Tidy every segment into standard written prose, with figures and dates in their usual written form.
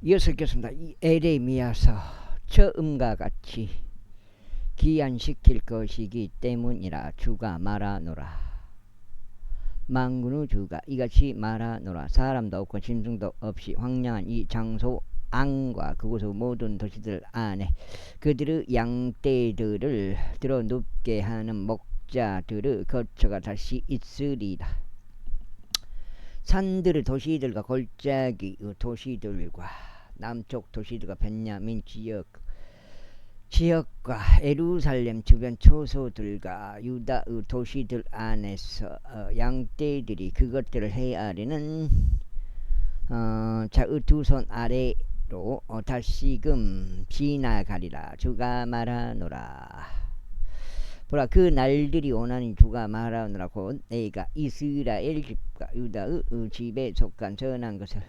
이어서 읽겠습니다. 이 에레미야서 처음과 같이 기한시킬 것이기 때문이라 주가 말하노라. 만군의 주가 이같이 말하노라. 사람도 없고 짐승도 없이 황량한 이 장소 안과 그곳의 모든 도시들 안에 그들의 양떼들을 들어 눕게 하는 목자들의 거처가 다시 있으리라. 산들의 도시들과 골짜기의 도시들과 남쪽 도시들과 벤야민 지역과 예루살렘 주변 초소들과 유다의 도시들 안에서 양떼들이 그것들을 헤아리는 자의 두 손 아래로 다시금 지나가리라. 주가 말하노라. 보라, 그 날들이 오나니 주가 말하노라. 곧 내가 이스라엘 집과 유다의 집에 속한 선한 것을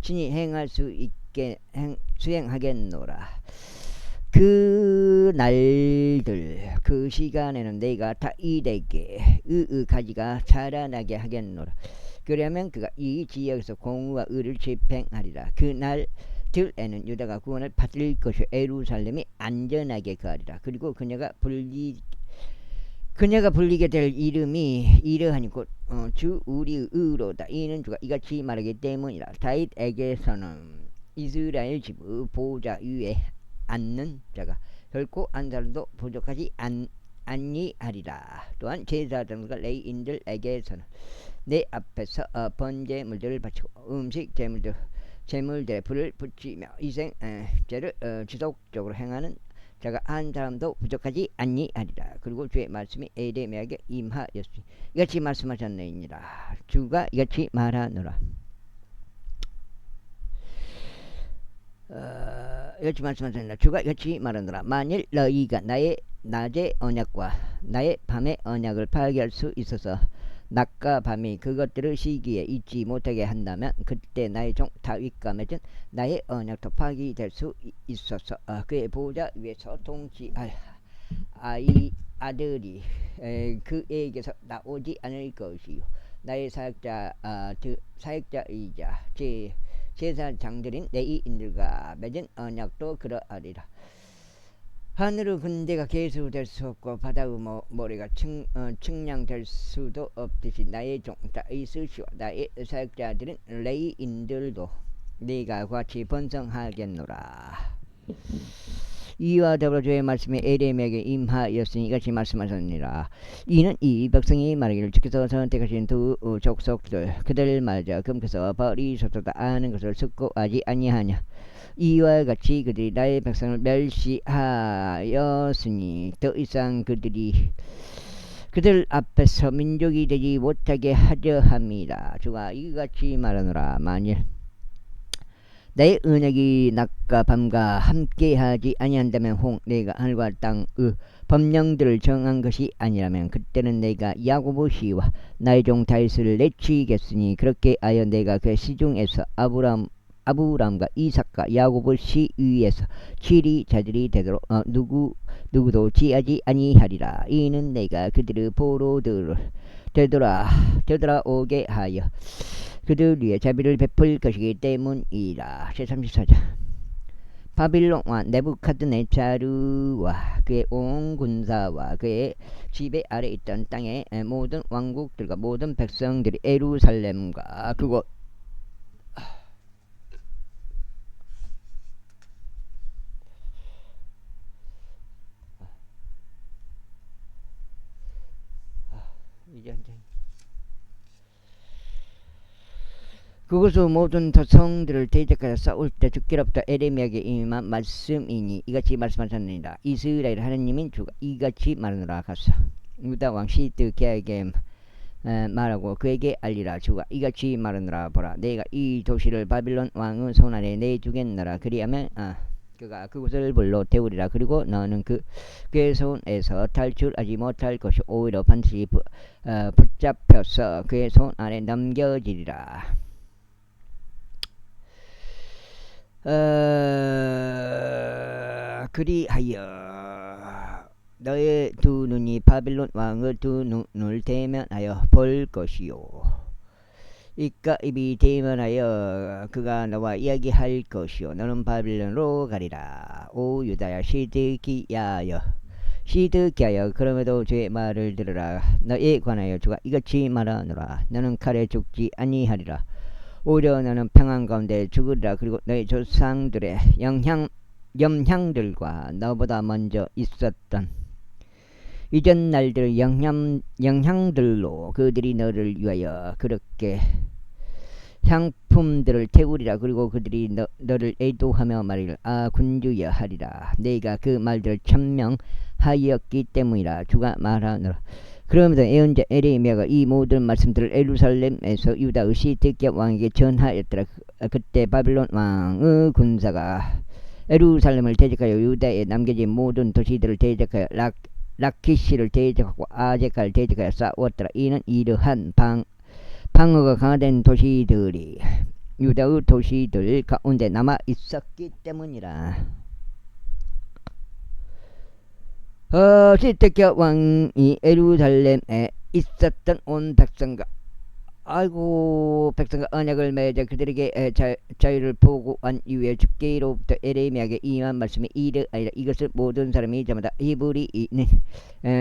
친히 행할 수 있게 수행하겠노라. 그 날들 그 시간에는 내가 다윗에게 의의 가지가 자라나게 하겠노라. 그러면 그가 이 지역에서 공의와 의를 집행하리라. 그 날들에는 유다가 구원을 받을 것이요 예루살렘이 안전하게 거하리라. 그리고 그녀가 불리게 될 이름이 이러하니 곧 주 우리의 의로다. 이는 주가 이같이 말하기 때문이라. 다윗에게서는 이스라엘 집의 보좌 위에 앉는 자가 결코 한 사람도 부족하지 아니하리라. 또한 제사장과 레위인들에게서는 내 앞에서 번제물들을 바치고 음식 제물들에 불을 붙이며 희생제를 지속적으로 행하는 자가 한 사람도 부족하지 아니하리라. 그리고 주의 말씀이 에레미야에게 임하였으니 이같이 말씀하셨느니라. 주가 이같이 말하노라. 이같이 말씀하셨느니라. 주가 이같이 말하노라. 만일 너희가 나의 낮의 언약과 나의 밤의 언약을 파괴할 수 있어서 낮과 밤이 그것들을 시기에 잊지 못하게 한다면 그때 나의 종 다윗과 맺은 나의 언약도 파괴될 수 있어서 그의 보좌 위에서 통치할 아들이 그에게서 나오지 않을 것이요 나의 사역자이자 제사장들인 레위인들과 맺은 언약도 그러하리라. 하늘의 군대가 계수될 수 없고 바다의 모래가 측량될 수도 없듯이 나의 종 다윗의 씨와 나의 사역자들인 레위인들도 네가 같이 번성하겠노라. 이와 더불어 주의 말씀이 에레미야에게 임하였으니 이같이 말씀하셨느니라. 이는 이 백성이 말하기를 주께서 선택하신 두 족속들 그들 말자 금께서 버리셨다 아는 것을 숙고하지 아니하냐. 이와 같이 그들이 나의 백성을 멸시하였으니 더 이상 그들 앞에서 민족이 되지 못하게 하려 함이라. 주가 이같이 말하노라. 만일 나의 언약이 낮과 밤과 함께하지 아니한다면 내가 하늘과 땅의 법령들을 정한 것이 아니라면 그때는 내가 야곱의 씨와 나의 종 다윗을 내치겠으니 그렇게 하여 내가 그 시중에서 아브람과 이삭과 야곱의 씨 위에서 치리자들이 되도록 누구도 지하지 아니하리라. 이는 내가 그들의 포로들을 되돌아오게 하여 그들 위에 자비를 베풀 것이기 때문이라. 제34장. 바빌론 왕 네부카드네자르와 그의 온 군사와 그의 지배 아래 있던 땅의 모든 왕국들과 모든 백성들이 예루살렘과 그곳 그것의 모든 도성들을 대적하여 싸울 때 주께로부터 에레미야에게 임한 말씀이니 이같이 말씀하셨느니라. 이스라엘 하나님인 주가 이같이 말하노라. 가서 유다 왕 시드기야에게 말하고 그에게 알리라. 주가 이같이 말하노라. 보라, 내가 이 도시를 바빌론 왕의 손 안에 내주겠노라. 그리하면 그가 그곳을 불러 태우리라. 그리고 너는 그의 손에서 탈출하지 못할 것이 오히려 반드시 붙잡혀서 그의 손 안에 넘겨지리라. 그리하여 너의 두 눈이 바빌론 왕의 두 눈을 대면하여 볼 것이요 이까 입이 대면하여 그가 너와 이야기할 것이요 너는 바빌론으로 가리라. 오 유다야 시드기야여 시드기야여 그럼에도 주의 말을 들으라. 너에 관하여 주가 이같이 말하노라. 너는 칼에 죽지 아니하리라. 오히려 너는 평안 가운데 죽으리라. 그리고 너의 조상들의 영향들과 너보다 먼저 있었던 이전 날들 영향들로 그들이 너를 위하여 그렇게 향품들을 태우리라. 그리고 그들이 너를 애도하며 말이라. 아 군주여 하리라. 내가 그 말들을 천명하였기 때문이라. 주가 말하노라. 그러면서 예언자 에레미야가 이 모든 말씀들을 예루살렘에서 유다의 시드기야 왕에게 전하였더라. 그때 바빌론 왕의 군사가 예루살렘을 대적하여 유다에 남겨진 모든 도시들을 대적하여 라키시를 대적하고 아제카를 대적하여 싸웠더라. 이는 이러한 방어가 강화된 도시들이 유다의 도시들 가운데 남아 있었기 때문이라. 시드기야 왕이 예루살렘에 있었던 온 백성과 언약을 맺어 그들에게 자유를 보고한 이후에 주께로부터 에레미야에게 임한 말씀이 이르하니라. 이것을 모든 사람이 저마다 이브리인은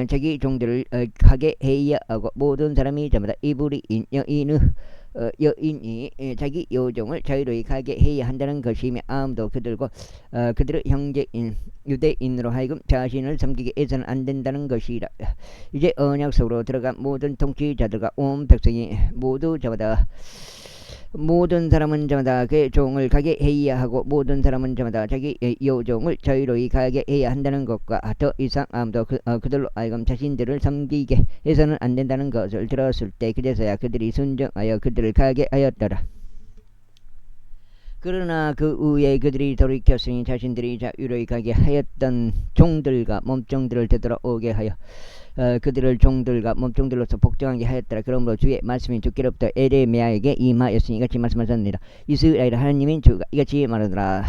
자기 종들을 가게 해야 하고 모든 사람이 저마다 이브리인 여인이 자기 여종을 자유로이 가게 해야 한다는 것이며 아무도 그들의 형제인 유대인으로 하여금 자신을 섬기게 해서는 안 된다는 것이라. 이제 언약 속으로 들어간 모든 통치자들과 온 백성이 모든 사람은 저마다 그 종을 가게 해야 하고 모든 사람은 저마다 자기 여종을 자유로이 가게 해야 한다는 것과 더 이상 아무도 그들로 하여금 자신들을 섬기게 해서는 안 된다는 것을 들었을 때 그제서야 그들이 순종하여 그들을 가게 하였더라. 그러나 그 후에 그들이 돌이켰으니 자신들이 자유로이 가게 하였던 종들과 몸종들을 되돌아오게 하여 그들을 종들과 몸종들로서 복종하게 하였더라. 그러므로 주의 말씀이 주께로부터 에레미야에게 임하였으니 이같이 말씀하셨느니라. 이스라엘 하나님인 주가 이같이 말하더라.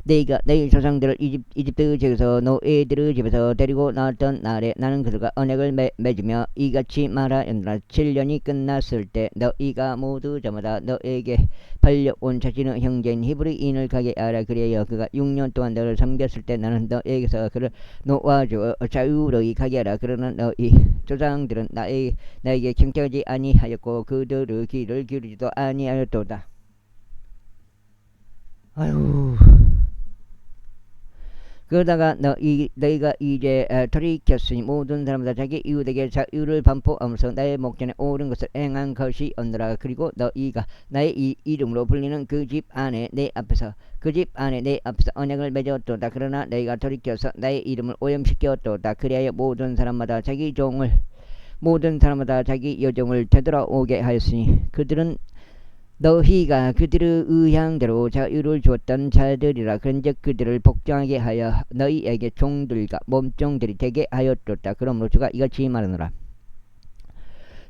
내가 내 조상들을 이집트 지에서 노예들의 집에서 데리고 나왔던 날에 나는 그들과 언약을 맺으며 이같이 말하였노라. 7년이 끝났을 때 너희가 모두 저마다 너에게 팔려온 자신의 형제인 히브리인을 가게 하라. 그리하여 그가 6년 동안 너를 섬겼을 때 나는 너에게서 그를 놓아주어 자유로이 가게 하라. 그러나 너희 조상들은 나에게 경청하지 아니하였고 그들의 귀를 기울이지도 아니하였도다. 아유. 그러다가 너희가 이제 돌이켰으니 모든 사람마다 자기 이웃에게 자유를 반포하면서 나의 목전에 옳은 것을 행한 것이 없노라. 그리고 너희가 나의 이름으로 불리는 그 집 안에 내 앞에서 언약을 맺었도다. 그러나 너희가 돌이켜서 나의 이름을 오염시켰도다. 그리하여 모든 사람마다 자기 여종을 되돌아오게 하였으니 그들은 너희가 그들의 의향대로 자유를 주었던 자들이라. 그런즉 그들을 복종하게 하여 너희에게 종들과 몸종들이 되게 하였도다. 그러므로 주가 이같이 말하노라.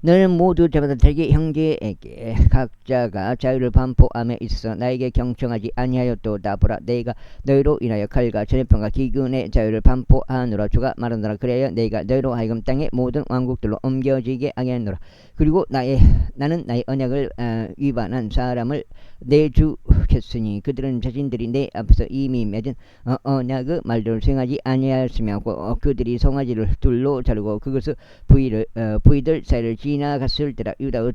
너는 모두 저마다 자기 형제에게 각자가 자유를 반포함에 있어 나에게 경청하지 아니하였도다. 보라 내가 너희로 인하여 칼과 전염병과 기근의 자유를 반포하노라. 주가 말하노라. 그래야 내가 너희로 하여금 땅의 모든 왕국들로 옮겨지게 하겠노라. 그리고 나는 나의 언약을 위반한 사람을 내주겠으니 그들은 자신들이 내 앞에서 이미 맺은 언약의 말들을 수행하지 아니하였으며 그들이 송아지를 둘로 자르고 그것을 부위들 사이를 지나갔을 때라. 유다의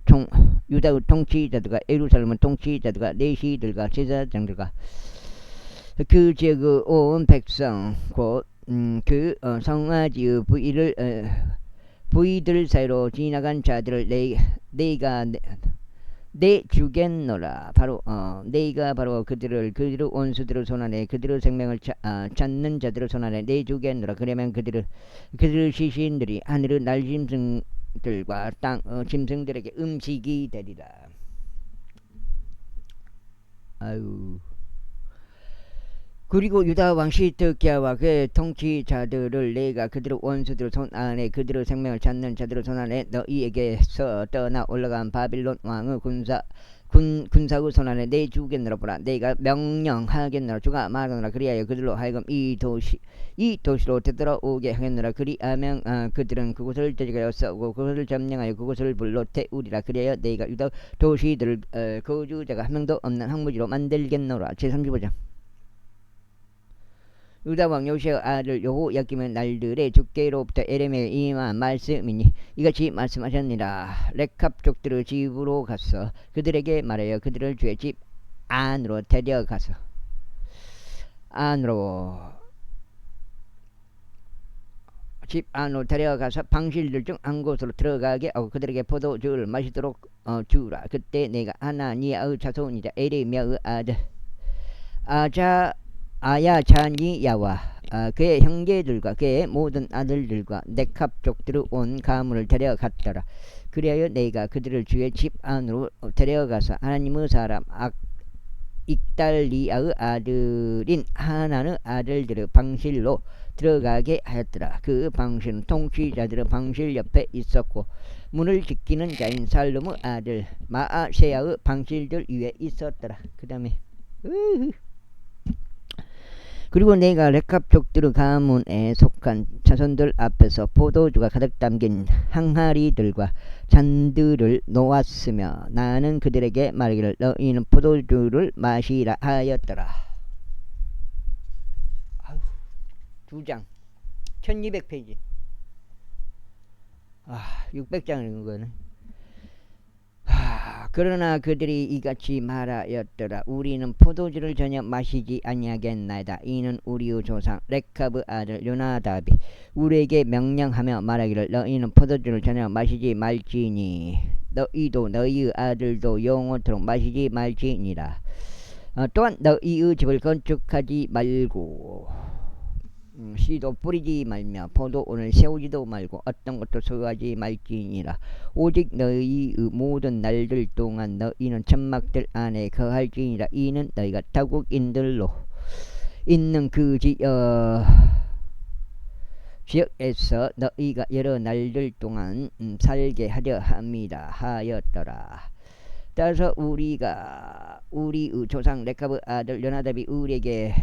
통치자들과 예루살렘의 통치자들과 내시들과 제사장들과 그 지역의 온 백성 곧 그 송아지의 부위들 사이로 지나간 자들을 내가 내주겠노라. 내가 바로 그들의 원수들의 손안에 그들의 생명을 찾는 자들의 손안에 내주겠노라. 그러면 그들의 시신들이 하늘의 날짐승들과 땅 짐승들에게 음식이 되리라. 아유. 그리고 유다 왕 시드기야와 그 통치자들을 내가 그들의 원수들의 손안에 그들의 생명을 찾는 자들의 손안에 너희에게서 떠나 올라간 바빌론 왕의 군사 군사의 손안에 내주겠노라. 보라 내가 명령하겠노라. 주가 말하노라. 그리하여 그들로 하여금 이 도시로 되돌아오게 하겠노라. 그리하면 그들은 그곳을 되직하여 싸우고 그곳을 점령하여 그곳을 불로 태우리라. 그리하여 내가 유다 도시들을 거주자가 한 명도 없는 황무지로 만들겠노라. 제35장. 유다왕 요시의 아들 여호야김의 날들에 주께로부터 에레미야에 임한 말씀이니 이같이 말씀하셨느니라. 레캅 족들의 집으로 가서 그들에게 말하여 그들을 주의 집 안으로 데려가서 방실들 중 한 곳으로 들어가게 하고 그들에게 포도주를 마시도록 주라. 그때 내가 하나니야의 자손이자 에레미야의 아들 아야자니야와 그의 형제들과 그의 모든 아들들과 네캅 족들의 온 가문을 데려갔더라. 그리하여 내가 그들을 주의 집 안으로 데려가서 하나님의 사람 익달리아의 아들인 하나는 아들들의 방실로 들어가게 하였더라. 그 방실은 통치자들의 방실 옆에 있었고 문을 지키는 자인 살룸의 아들 마아세야의 방실들 위에 있었더라. 그 다음에 그리고 내가 레캅 족들의 가문에 속한 자손들 앞에서 포도주가 가득 담긴 항아리들과 잔들을 놓았으며 나는 그들에게 말하기를 너희는 포도주를 마시라 하였더라. 2장 1200페이지 600장을 읽은 거는. 그러나 그들이 이같이 말하였더라. 우리는 포도주를 전혀 마시지 아니하겠나이다. 이는 우리의 조상 레캅의 아들 요나답이 우리에게 명령하며 말하기를 너희는 포도주를 전혀 마시지 말지니 너희도 너희의 아들도 영원토록 마시지 말지니라. 또한 너희의 집을 건축하지 말고 씨도 뿌리지 말며 포도원을 세우지도 말고 어떤 것도 소유하지 말지니라. 오직 너희의 모든 날들 동안 너희는 천막들 안에 거할지니라. 이는 너희가 타국인들로 있는 그 지역에서 너희가 여러 날들 동안 살게 하려 함이라 하였더라. 따라서 우리의 조상 레캅의 아들 요나답이 우리에게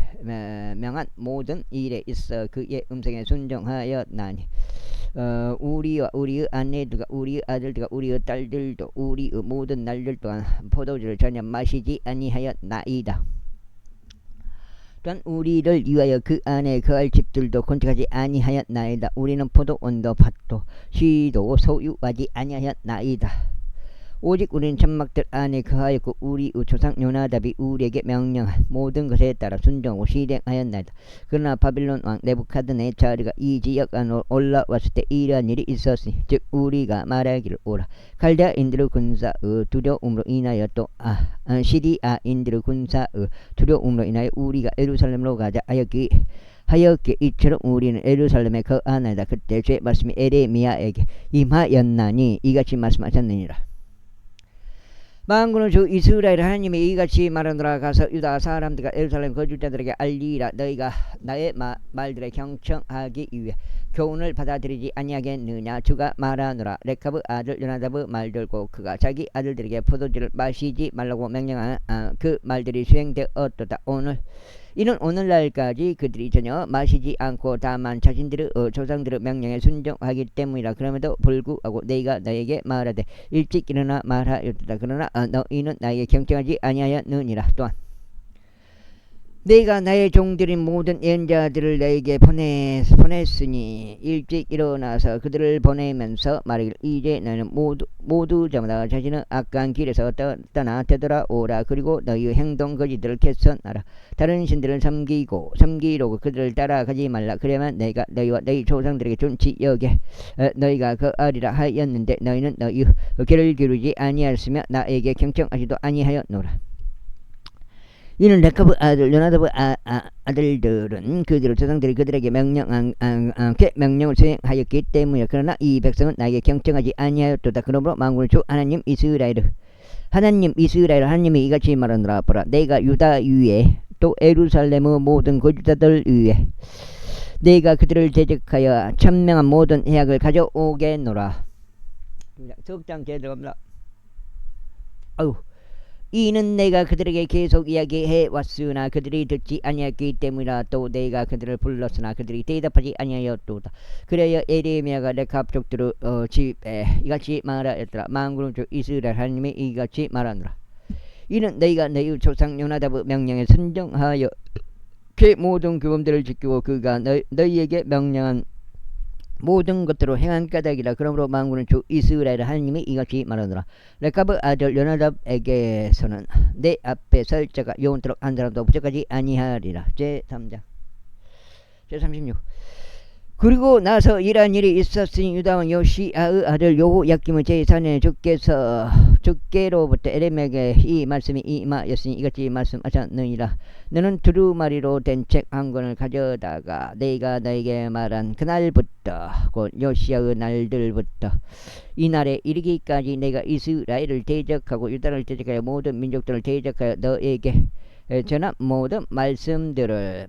명한 모든 일에 있어 그의 음성에 순종하였나니 우리와 우리의 아내들과 우리의 아들들과 우리의 딸들도 우리의 모든 날들 동안 포도주를 전혀 마시지 아니하였나이다. 또한 우리를 위하여 그 안에 거할 집들도 건축하지 아니하였나이다. 우리는 포도원도 밭도 시도 소유하지 아니하였나이다. 오직 우리는 천막들 안에 거하였고 우리의 조상 요나답이 우리에게 명령한 모든 것에 따라 순종하고 실행하였나이다. 그러나 바빌론 왕 네부카드네자르가 이 지역 안으로 올라왔을 때 이러한 일이 있었으니 즉 우리가 말하기를 오라. 갈대아인들의 군사의 두려움으로 인하여 또 시리아인들의 군사의 두려움으로 인하여 우리가 예루살렘으로 가자 하였기에 이처럼 우리는 예루살렘에 거하나이다. 그때 주의 말씀이 에레미야에게 임하였나니 이같이 말씀하셨느니라. 만군의 주 이스라엘 하나님이 이같이 말하노라. 가서 유다 사람들과 예루살렘 거주자들에게 알리라. 너희가 나의 말들에 경청하기 위해 교훈을 받아들이지 아니하겠느냐. 주가 말하노라. 레캅의 아들 요나답의 말들고 그가 자기 아들들에게 포도주를 마시지 말라고 명령한 그 말들이 수행되었도다. 이는 오늘날까지 그들이 전혀 마시지 않고 다만 자신들의 조상들의 명령에 순종하기 때문이라. 그럼에도 불구하고 내가 너에게 말하되 일찍 일어나 말하였다. 그러나 너희는 나에게 경청하지 아니하였느니라. 또한 내가 나의 종들인 모든 예언자들을 너에게 보냈으니 일찍 일어나서 그들을 보내면서 말하기를 이제 너는 모두 저마다 자신의 악한 길에서 떠나 되돌아오라. 그리고 너희의 행동 거지들을 개선하라. 다른 신들을 섬기려고 그들을 따라가지 말라. 그러면 내가 너희와 너희 조상들에게 준치 여겨 너희가 거하리라 하였는데 너희는 너희의 귀를 기울이지 아니하였으며 나에게 경청하지도 아니하였노라. 이는 레캅의 아들 요나답의 아들들은 그들의 조상들이 그들에게 명령을 수행하였기 때문이라. 그러나 이 백성은 나에게 경청하지 아니하였도다. 그러므로 만군의 주 하나님 하나님이 이같이 말하노라. 보라 내가 유다 위에 또 예루살렘의 모든 거주자들 위에 내가 그들을 대적하여 천명한 모든 해악을 가져오겠노라. 석장 제대로 갑니다. 이는 내가 그들에게 계속 이야기해 왔으나 그들이 듣지 아니하였기 때문이라. 또 내가 그들을 불렀으나 그들이 대답하지 아니하였도다. 그래야 에레미야가 레캅 족들의 집에 이같이 말하였더라. 만군의 주 이스라엘 하나님이 이같이 말하노라. 이는 너희가 너희 조상 요나답의 명령에 순종하여 그 모든 규범들을 지키고 그가 너희에게 명령한 모든 것들로 행한 까닭이라. 그러므로 만군의 주 이스라엘 하나님이 이같이 말하노라. 레캅의 아들 요나답에게서는 내 앞에 설 자가 영원토록 한 사람도 부족하지 아니하리라. 제3장 제36. 그리고 나서 이러한 일이 있었으니 유다왕 요시아의 아들 여호야김의 제4년에 주께로부터 에레미야에게 이 말씀이 임하였으니 이같이 말씀하셨느니라. 너는 두루마리로 된 책 한 권을 가져다가 내가 너에게 말한 그날부터 곧 요시아의 날들부터 이날에 이르기까지 내가 이스라엘을 대적하고 유다를 대적하여 모든 민족들을 대적하여 너에게 전한 모든 말들을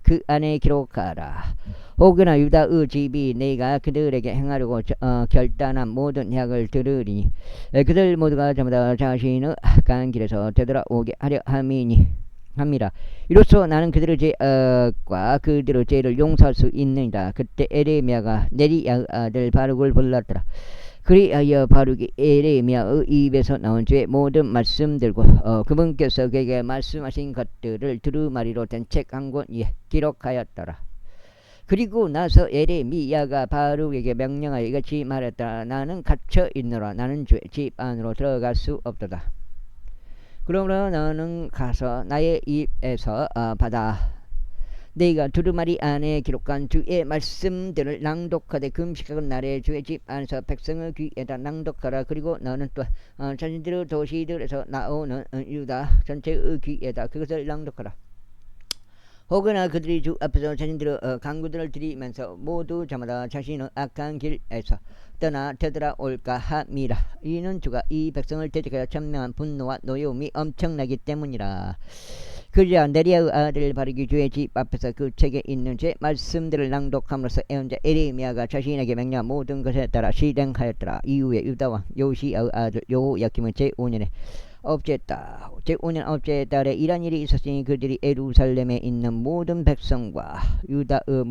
그 안에 기록하라. 혹여나 유다의 집이 내가 그들에게 행하려고 결단한 모든 약을 들으리니 그들 모두가 전부 다 자신의 악한 길에서 되돌아오게 하려 함이라. 이로써 나는 그들의 죄악과 그들의 죄를 용서할 수 있느니라. 그때 에레미야가 네리야의 아들 바룩을 불렀더라. 그리하여 바룩이 에레미야의 입에서 나온 주의 모든 말씀들과 그분께서 그에게 말씀하신 것들을 두루마리로 된 책 한 권에 기록하였더라. 그리고 나서 에레미야가 바룩에게 명령하여 이같이 말했다. 나는 갇혀 있노라. 나는 주의 집 안으로 들어갈 수 없도다. 그러므로 너는 가서 나의 입에서 받아 네가 두루마리 안에 기록한 주의 말씀들을 낭독하되 금식하는 날에 주의 집 안에서 백성의 귀에다 낭독하라. 그리고 너는 또 자신들의 도시들에서 나오는 유다 전체의 귀에다 그것을 낭독하라. 혹여나 그들이 주 앞에서 자신들의 강구들을 드리면서 모두 저마다 자신의 악한 길에서 떠나 되돌아올까 함이라. 이는 주가 이 백성을 대적하여 천명한 분노와 노여움이 엄청나기 때문이라. 그러자 네리야의 아들 바룩이 주의 집 앞에서 그 책에 있는 제 말씀들을 낭독함으로써 애언자 에레미야가 자신에게 명령한 모든 것에 따라 실행하였더라. 이후에 유다왕 요시아의 아들 여호야김은 제5년에 업제했다. 제5년 업제의 달에 이런 일이 있었으니 그들이 예루살렘에 있는 모든 백성과 유다의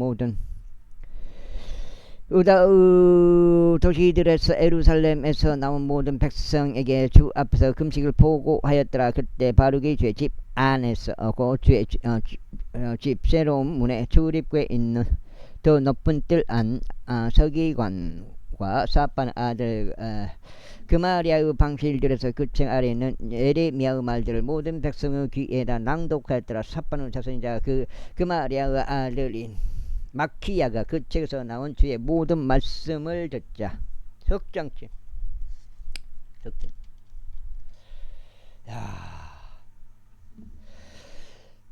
도시들에서 예루살렘에서 나온 모든 백성에게 주 앞에서 금식을 보고하였더라. 그때 바룩이 주의 집 안에서 주의 집 새로운 문에 출입구에 있는 더 높은 뜰 안 서기관과 사판 아들 그마리아의 방실들에서 그 책 아래 있는 에레미야의 말들을 모든 백성의 귀에다 낭독하였더라. 사판의 자손이자 그마리아의 아들인 마키야가 그 책에서 나온 주의 모든 말씀을 듣자. 석장치.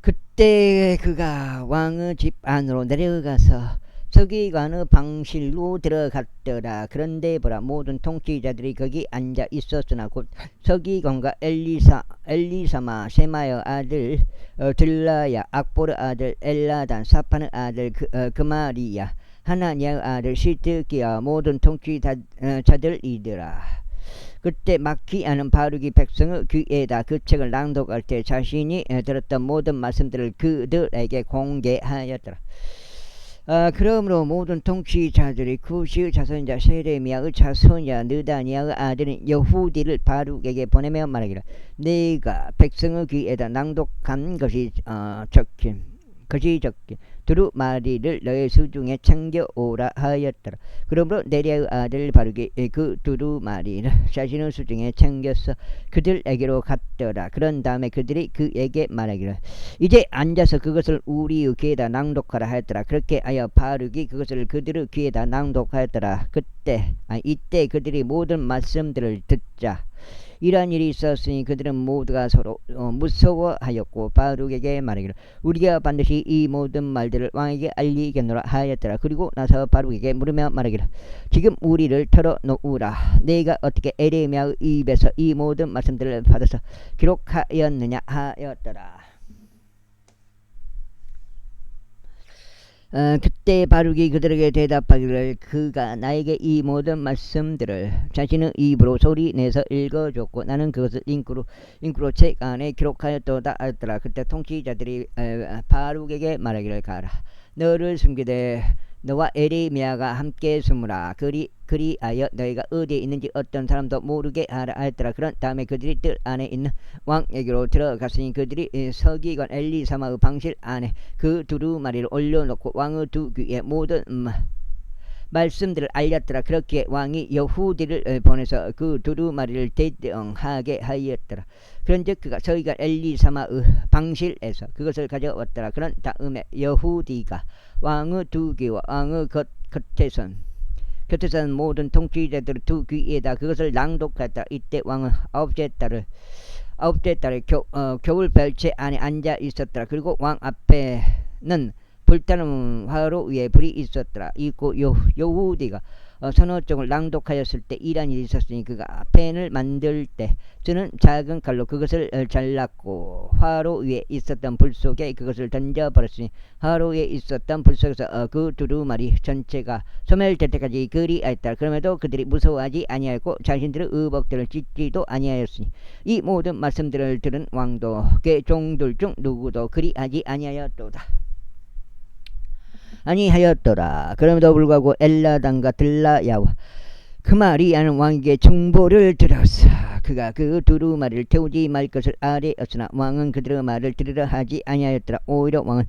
그때 그가 왕의 집 안으로 내려가서 서기관의 방실로 들어갔더라. 그런데 보라, 모든 통치자들이 거기 앉아 있었으나 곧 서기관과 엘리사마 세마의 아들 들라야, 악보르 아들 엘라단, 사판의 아들 그마리야, 하나니아의 아들 시드기야, 모든 통치자들이더라. 그때 마키야는 바룩이 백성의 귀에다 그 책을 낭독할 때 자신이 들었던 모든 말씀들을 그들에게 공개하였더라. 그러므로 모든 통치자들이 쿠시의 자손자 세레미야의 자손자 느다니아의 아들인 여후디를 바룩에게 보내며 말하기를, 네가 백성의 귀에다 낭독한 것이 적힌 두루마리를 너의 수중에 챙겨오라 하였더라. 그러므로 네리야의 아들 바룩이 그 두루마리를 자신의 수중에 챙겨서 그들에게로 갔더라. 그런 다음에 그들이 그에게 말하기를, 이제 앉아서 그것을 우리의 귀에다 낭독하라 하였더라. 그렇게 하여 바룩이 그것을 그들의 귀에다 낭독하였더라. 이때 그들이 모든 말씀들을 듣자. 이러한 일이 있었으니 그들은 모두가 서로 무서워하였고 바룩에게 말하기를, 우리가 반드시 이 모든 말들을 왕에게 알리겠노라 하였더라. 그리고 나서 바룩에게 물으며 말하기를, 지금 우리를 털어놓으라. 내가 어떻게 에레미야의 입에서 이 모든 말씀들을 받아서 기록하였느냐 하였더라. 그때 바룩이 그들에게 대답하기를 그가 나에게 이 모든 말씀들을 자신의 입으로 소리내서 읽어줬고 나는 그것을 잉크로 책 안에 기록하였도다 하였더라. 그때 통치자들이 바룩에게 말하기를 가라. 너를 숨기되 너와 에레미야가 함께 숨으라. 그리하여 너희가 어디에 있는지 어떤 사람도 모르게 하라 하였더라. 그런 다음에 그들이 뜰 안에 있는 왕에게로 들어갔으니 그들이 서기관 엘리사마의 방실 안에 그 두루마리를 올려놓고 왕의 두 귀에 모든 말씀들을 알렸더라. 그렇게 왕이 여후디를 보내서 그 두루마리를 대령하게 하였더라. 그런즉 그가 서기관 엘리사마의 방실에서 그것을 가져왔더라. 그런 다음에 여후디가 왕의 두 귀와 왕의 곁에선 모든 통치자들의 두 귀에다 그것을 낭독했다. 이때 왕은 아홉째 달에 겨울 별채 안에 앉아 있었더라. 그리고 왕 앞에는 불타는 화로 위에 불이 있었더라. 이고 여후디가 선어종을 낭독하였을 때 이란 일이 있었으니 그가 펜을 만들 때 쓰는 작은 칼로 그것을 잘랐고 화로 위에 있었던 불 속에 그것을 던져버렸으니 화로 위에 있었던 불 속에서 그 두루마리 전체가 소멸될 때까지 그리하였다. 그럼에도 그들이 무서워하지 아니하였고 자신들의 의복들을 찢지도 아니하였으니 이 모든 말씀들을 들은 왕도 그 종들 중 누구도 그리하지 아니하였더라. 그럼에도 불구하고 엘라단과 들라야와 그마리아는 왕에게 정보를 들었어. 그가 그 두루마리를 태우지 말 것을 아뢰었으나 왕은 그들의 말을 들으려 하지 아니하였더라. 오히려 왕은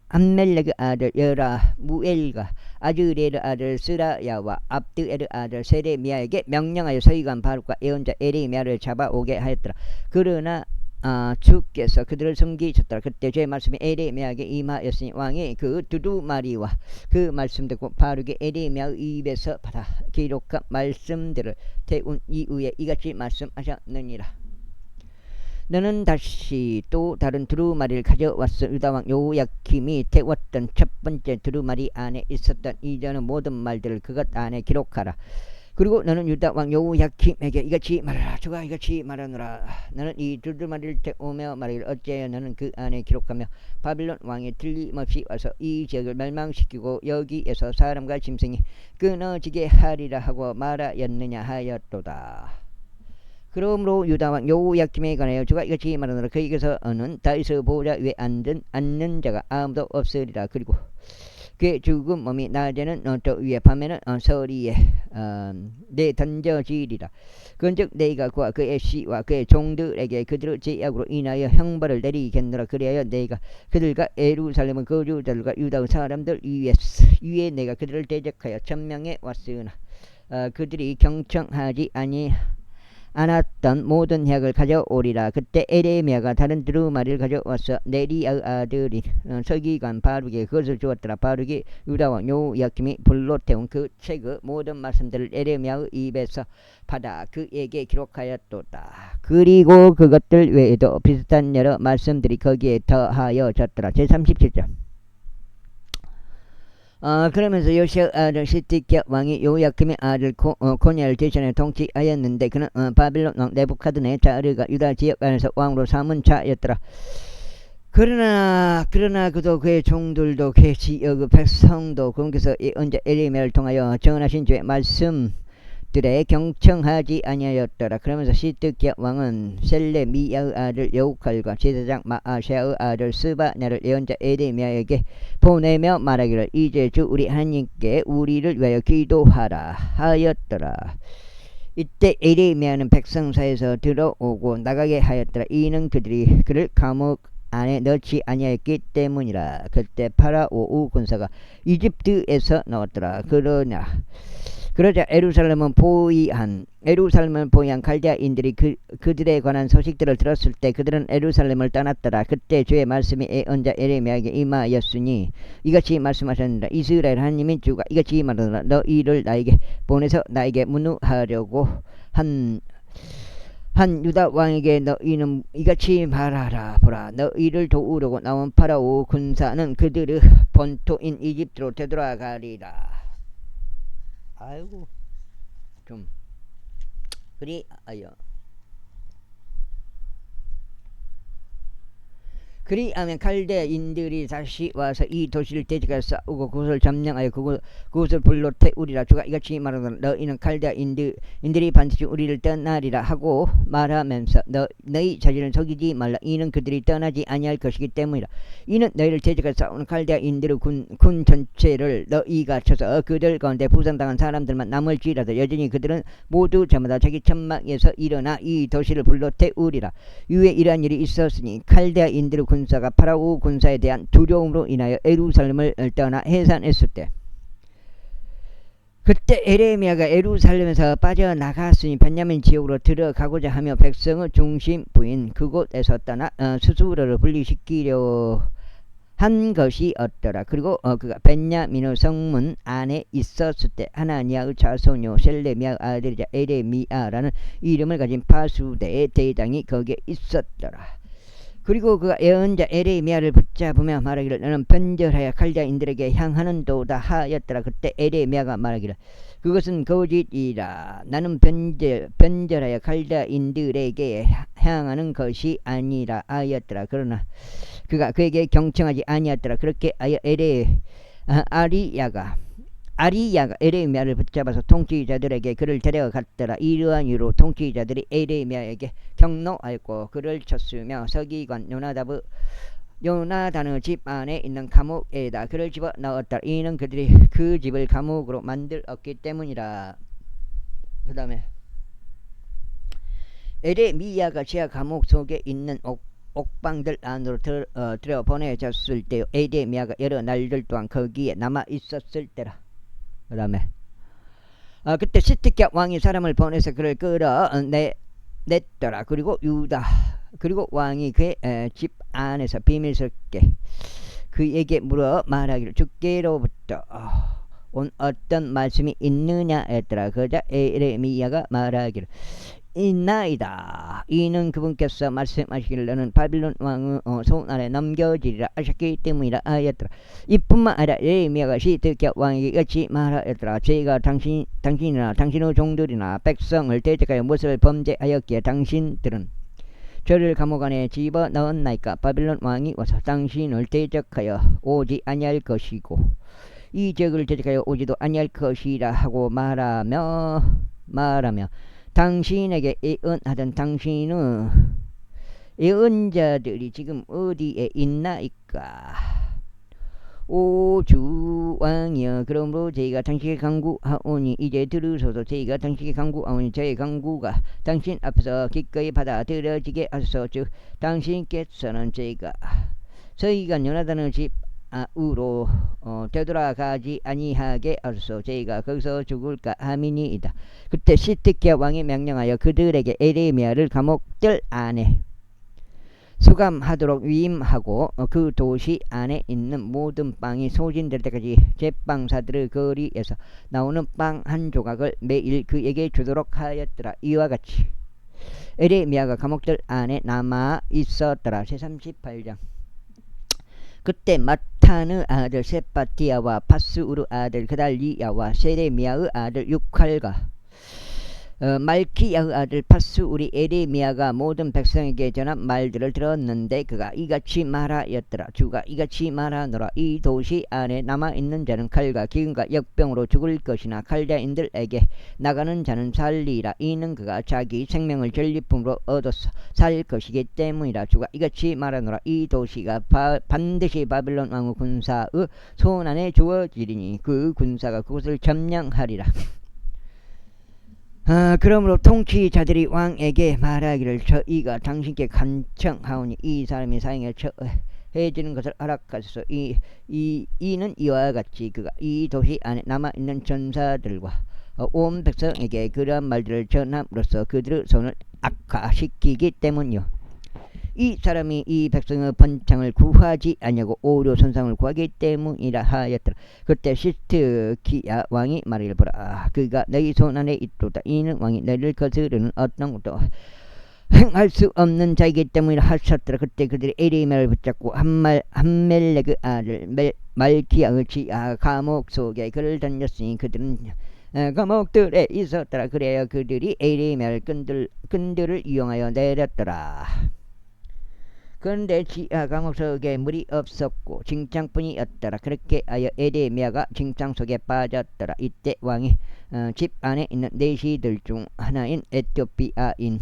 함멜렉의 아들 여라무엘과 아즈레의 아들 스라야와 압드엘의 아들 세레미야에게 명령하여 서기관 바룩과 예언자 에레미야를 잡아오게 하였더라. 그러나 주께서 그들을 섬기셨더라. 그때 주의 말씀이 에레미야에게 임하였으니 왕이 그 두루마리와 그 말씀 듣고 바룩이 에레미야의 입에서 받아 기록한 말씀들을 태운 이후에 이같이 말씀하셨느니라. 너는 다시 또 다른 두루마리를 가져왔어. 유다왕 여호야킴이 태웠던 첫 번째 두루마리 안에 있었던 이전의 모든 말들을 그것 안에 기록하라. 그리고 너는 유다왕 여호야킴에게 이같이 말하라. 주가 이같이 말하노라. 너는 이 두루마리를 태우며 말하기를 어찌하여 너는 그 안에 기록하며 바빌론 왕이 틀림없이 와서 이 지역을 멸망시키고 여기에서 사람과 짐승이 끊어지게 하리라 하고 말하였느냐 하였도다. 그러므로 유다왕 여호야킴에 관하여 주가 이같이 말하노라. 그에게서는 다윗의 보좌 위에 앉는 자가 아무도 없으리라. 그리고 그의 죽은 몸이 낮에는 저 위에 밤에는 서리에 내던져지리라. 그런즉 내가 그와 그의 씨와 그의 종들에게 그들의 죄악으로 인하여 형벌을 내리겠노라. 그리하여 내가 그들과 예루살렘의 거주자들과 유다의 사람들 위에 내가 그들을 대적하여 천명해 왔으나 그들이 경청하지 않았던 모든 해악을 가져오리라. 그때 에레미야가 다른 두루마리를 가져와서 네리야의 아들인 서기관 바룩에게 그것을 주었더라. 바룩이 유다왕 여호야킴이 불로 태운 그 책의 모든 말씀들을 에레미야의 입에서 받아 그에게 기록하였도다. 그리고 그것들 외에도 비슷한 여러 말씀들이 거기에 더하여졌더라. 제37절. 그러면서 요시아 아들 시드기야 왕이 여호야킴의 아들 고니아를 대신해 통치하였는데 그는 바빌론 왕 네부카드네자르가 유다 지역 안에서 왕으로 삼은 자였더라. 그러나 그도 그의 종들도 그의 지역의 백성도 그분께서 언제 에레미야를 통하여 전하신 주의 말씀들에 경청하지 아니하였더라. 그러면서 시드기야 왕은 셀레미야의 아들 여우칼과 제사장 마아샤의 아들 스바냐를 예언자 에레미야에게 보내며 말하기를 이제 주 우리 하나님께 우리를 위하여 기도하라 하였더라. 이때 에레미야는 백성 사이에서 들어오고 나가게 하였더라. 이는 그들이 그를 감옥 안에 넣지 아니하였기 때문이라. 그때 파라오 군사가 이집트에서 나왔더라. 그러자 예루살렘을 포위한 갈대아인들이 그들에 관한 소식들을 들었을 때 그들은 예루살렘을 떠났더라. 그때 주의 말씀이 예언자 에레미야에게 임하였으니 이같이 말씀하셨느니라. 이스라엘 하나님인 주가 이같이 말하노라. 너희를 나에게 보내서 나에게 문우하려고 한 유다 왕에게 너희는 이같이 말하라. 보라, 너희를 도우려고 나온 파라오 군사는 그들의 본토인 이집트로 되돌아가리라. 아이고 좀 그리하여 그리하면 칼데인들이 다시 와서 이 도시를 대적하여 싸우고 그것을 점령하여 그것을 불로 태우리라. 주가 이같이 말하노라. 너희는 칼데인들이 반드시 우리를 떠나리라 하고 말하면서 너희 자신을 속이지 말라. 이는 그들이 떠나지 아니할 것이기 때문이라. 이는 너희를 대적하여 싸우는 칼데인들의 군 전체를 너희가 쳐서 그들 가운데 부상당한 사람들만 남을지라도 여전히 그들은 모두 저마다 자기 천막에서 일어나 이 도시를 불로 태우리라. 이후에 이러한 일이 있었으니 칼데인들의 군사가 파라오 군사에 대한 두려움으로 인하여 예루살렘을 떠나 해산했을 때, 그때 에레미야가 예루살렘에서 빠져나갔으니 베냐민 지역으로 들어가고자 하며 백성의 중심부인 그곳에서 떠나 스스로를 분리시키려 한 것이 없더라. 그리고 그가 베냐민의 성문 안에 있었을 때 하나니아의 자손요 셀레미야 아들이자 에레미야라는 이름을 가진 파수대의 대장이 거기에 있었더라. 그리고 그가 예언자 에레미야를 붙잡으며 말하기를 너는 변절하여 칼자인들에게 향하는 도다 하였더라. 그때 에레미야가 말하기를 그것은 거짓이라. 나는 변절하여 칼자인들에게 향하는 것이 아니라 하였더라. 그러나 그가 그에게 경청하지 아니었더라. 그렇게 하여 아리야가 에레미야를 붙잡아서 통치자들에게 그를 데려갔더라. 이러한 이유로 통치자들이 에레미야에게 경노하였고 그를 쳤으며 서기관 요나단의 집 안에 있는 감옥에다 그를 집어 넣었더라. 이는 그들이 그 집을 감옥으로 만들었기 때문이라. 그 다음에 에레미야가 지하 감옥 속에 있는 옥방들 안으로 들여보내졌을 때 에레미야가 여러 날들 동안 거기에 남아 있었을 때라. 그 다음에 그때 시드기야 왕이 사람을 보내서 그를 끌어냈더라. 그리고 왕이 그의 집 안에서 비밀스럽게 그에게 물어 말하기를 주께로부터 온 어떤 말씀이 있느냐 했더라. 그러자 에레미야가 말하기를 있나이다. 이는 그분께서 말씀하시기를 너는 바빌론 왕의 손 아래 넘겨지리라 하셨기 때문이라 하였더라. 이뿐만 아니라 에레미야가 시드기야 왕에게 같이 말하였더라. 제가 당신이나 당신의 종들이나 백성을 대적하여 무엇을 범죄하였기에 당신들은 저를 감옥 안에 집어넣었나이까. 바빌론 왕이 와서 당신을 대적하여 오지 아니할 것이고 이 지역을 대적하여 오지도 아니할 것이라 하고 말하며 당신에게 예언하던 당신의 예언자들이 지금 어디에 있나이까. 오 주 왕이여, 그러므로 저희가 당신에게 간구하오니 이제 들으소서. 저희가 당신에게 간구하오니 저희 간구가 당신 앞에서 기꺼이 받아들여지게 하소서. 즉 당신께서는 저희가 요나단의 집 우로 되돌아가지 아니하게 하소서. 저희가 거기서 죽을까 함이니이다. 그때 시드기야 왕이 명령하여 그들에게 에레미야를 감옥들 안에 수감하도록 위임하고 그 도시 안에 있는 모든 빵이 소진될 때까지 제빵사들의 거리에서 나오는 빵 한 조각을 매일 그에게 주도록 하였더라. 이와 같이 에레미야가 감옥들 안에 남아 있었더라. 제38장. 그때 마탄의 아들 세파티야와 파스우르 아들 그달리야와 세레미야의 아들 육할과 말키야의 아들 파스우리 에레미야가 모든 백성에게 전한 말들을 들었는데 그가 이같이 말하였더라. 주가 이같이 말하노라. 이 도시 안에 남아있는 자는 칼과 기근과 역병으로 죽을 것이나 칼자인들에게 나가는 자는 살리라. 이는 그가 자기 생명을 전리품으로 얻어서 살 것이기 때문이라. 주가 이같이 말하노라. 이 도시가 반드시 바빌론 왕의 군사의 손 안에 주어지리니 그 군사가 그곳을 점령하리라. 그러므로 통치자들이 왕에게 말하기를 저희가 당신께 간청하오니 이 사람이 사형에 처해지는 것을 허락하소서. 이는 이와 같이 그가 이 도시 안에 남아있는 전사들과 온 백성에게 그러한 말들을 전함으로써 그들의 손을 악화시키기 때문이요. 이 사람이 이 백성의 번창을 구하지 아니하고 오히려 손상을 구하기 때문이라 하였더라. 그때 시드기야 왕이 말하기를 보라. 그가 너희 손 안에 있도다. 이는 왕이 너희를 거스르는 어떤 것도 행할 수 없는 자이기 때문이라 하셨더라. 그때 그들이 에레미야를 붙잡고 함멜렉의 아들 말키야의 지하 감옥 속에 그를 던졌으니 그들은 감옥들에 있었더라. 그래야 그들이 에레미야를 끈들을 이용하여 내렸더라. 그런데 지하 감옥 속에 물이 없었고 징창뿐이었더라. 그렇게 하여 에레미야가 징창 속에 빠졌더라. 이때 왕이 집 안에 있는 내시들 중 하나인 에티오피아인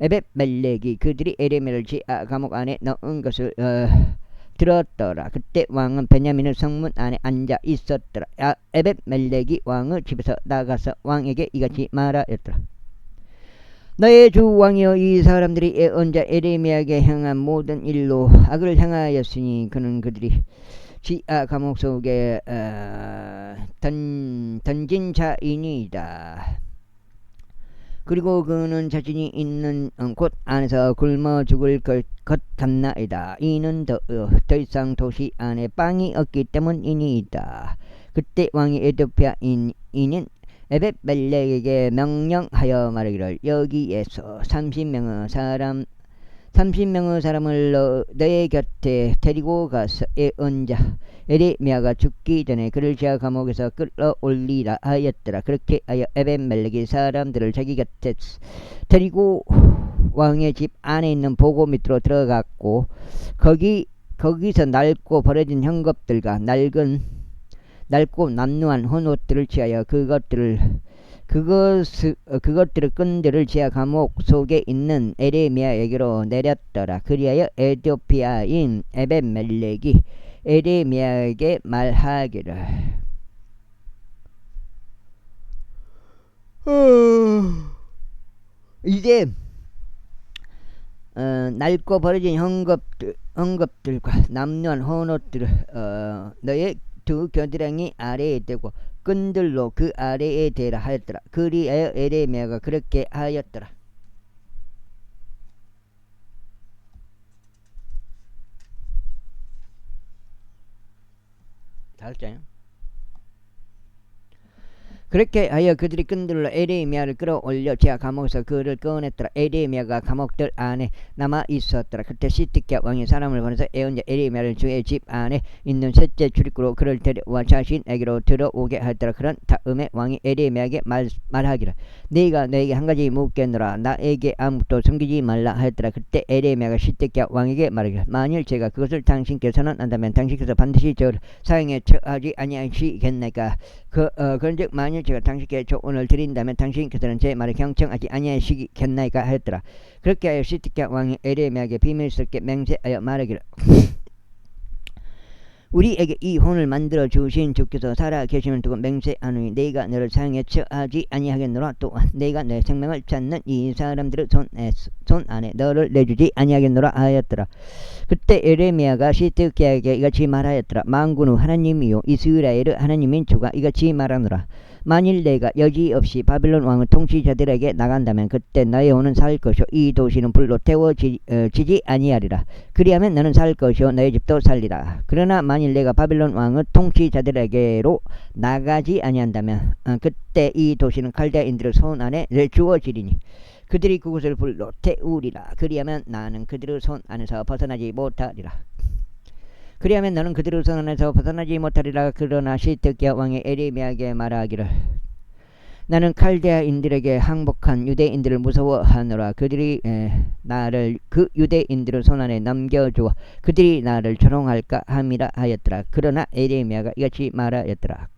에벳멜렉이 그들이 에레미야를 지하 감옥 안에 넣은 것을 들었더라. 그때 왕은 베냐민의 성문 안에 앉아 있었더라. 에벳멜렉이 왕의 집에서 나가서 왕에게 이같이 말하였더라. 너의 주 왕이여, 이 사람들이 예언자 에레미야에게 향한 모든 일로 악을 행하였으니 그는 그들이 지하 감옥 속에 던진 자이니이다. 그리고 그는 자신이 있는 곳 안에서 굶어 죽을 것 같나이다. 이는 더 이상 도시 안에 빵이 없기 때문이니이다. 그때 왕이 에티오피아인인 에벳멜렉에게 명령하여 말하기를, 여기에서 30명의 사람을 너의 곁에 데리고 가서 예언자 에레미야가 죽기 전에 그를 지하 감옥에서 끌어올리라 하였더라. 그렇게 하여 에벳멜렉이 사람들을 자기 곁에 데리고 왕의 집 안에 있는 보고 밑으로 들어갔고 거기서 낡고 버려진 헝겊들과 낡고 남루한 헌옷들을 취하여 그것들을 끈들을 지하 감옥 속에 있는 에레미야에게로 내렸더라. 그리하여 에티오피아인 에벳멜렉이 에레미야에게 말하기를, 이제 낡고 버려진 헝겊들과 남루한 헌옷들을 너의 두 겨드랑이 아래에 대고 끈들로 그 아래에 대라 하였더라. 그리하여 에레미야가 그렇게 하였더라. 다섯째요. 그렇게 하여 그들이 끈들로 에레미야를 끌어올려 지하 감옥에서 그를 꺼냈더라. 에레미야가 감옥들 안에 남아 있었더라. 그때 시드기야 왕이 사람을 보내서 예언자 에레미야를 주의 집 안에 있는 셋째 출입구로 그를 데려와 자신에게로 들어오게 하였더라. 그런 다음에 왕이 에레미야에게 말하기를, 네가 너에게 한 가지 묻겠노라. 나에게 아무것도 숨기지 말라 하였더라. 그때 에레미야가 시드기야 왕에게 말하기를, 만일 제가 그것을 당신께서는 안다면 당신께서 반드시 저를 사형에 처하지 아니하시겠나이까. 그런즉 만일 제가 당신께 조언을 드린다면 당신께서는 제 말을 경청하지 아니하시겠나이까 하였더라. 그렇게 하여 시드기야 왕이 에레미야에게 비밀스럽게 맹세하여 말하기를, 우리에게 이 혼을 만들어 주신 주께서 살아 계심을 두고 맹세하노니 네가 너를 사형에 처하지 아니하겠노라. 또한 네가 내 생명을 찾는 이 사람들의 손 안에 너를 내주지 아니하겠노라 하였더라. 그때 에레미야가 시드기야에게 이같이 말하였더라. 만군의 하나님이요 이스라엘의 하나님인 주가 이같이 말하노라. 만일 내가 여지없이 바빌론 왕의 통치자들에게 나간다면 그때 너의 혼은 살 것이요 이 도시는 불로 태워지지 아니하리라. 그리하면 너는 살 것이요 너의 집도 살리라. 그러나 만일 내가 바빌론 왕의 통치자들에게로 나가지 아니한다면 그때 이 도시는 칼데아인들의 손 안에 주어지리니 그들이 그곳을 불로 태우리라. 그리하면 나는 그들의 손 안에서 벗어나지 못하리라. 그리하면 너는 그들의 손 안에서 벗어나지 못하리라. 그러나 시드기야 왕이 에레미야에게 말하기를, 나는 칼데아인들에게 항복한 유대인들을 무서워하노라. 그들이 나를 그 유대인들의 손 안에 넘겨주어 그들이 나를 조롱할까 함이라 하였더라. 그러나 에레미야가 이같이 말하였더라.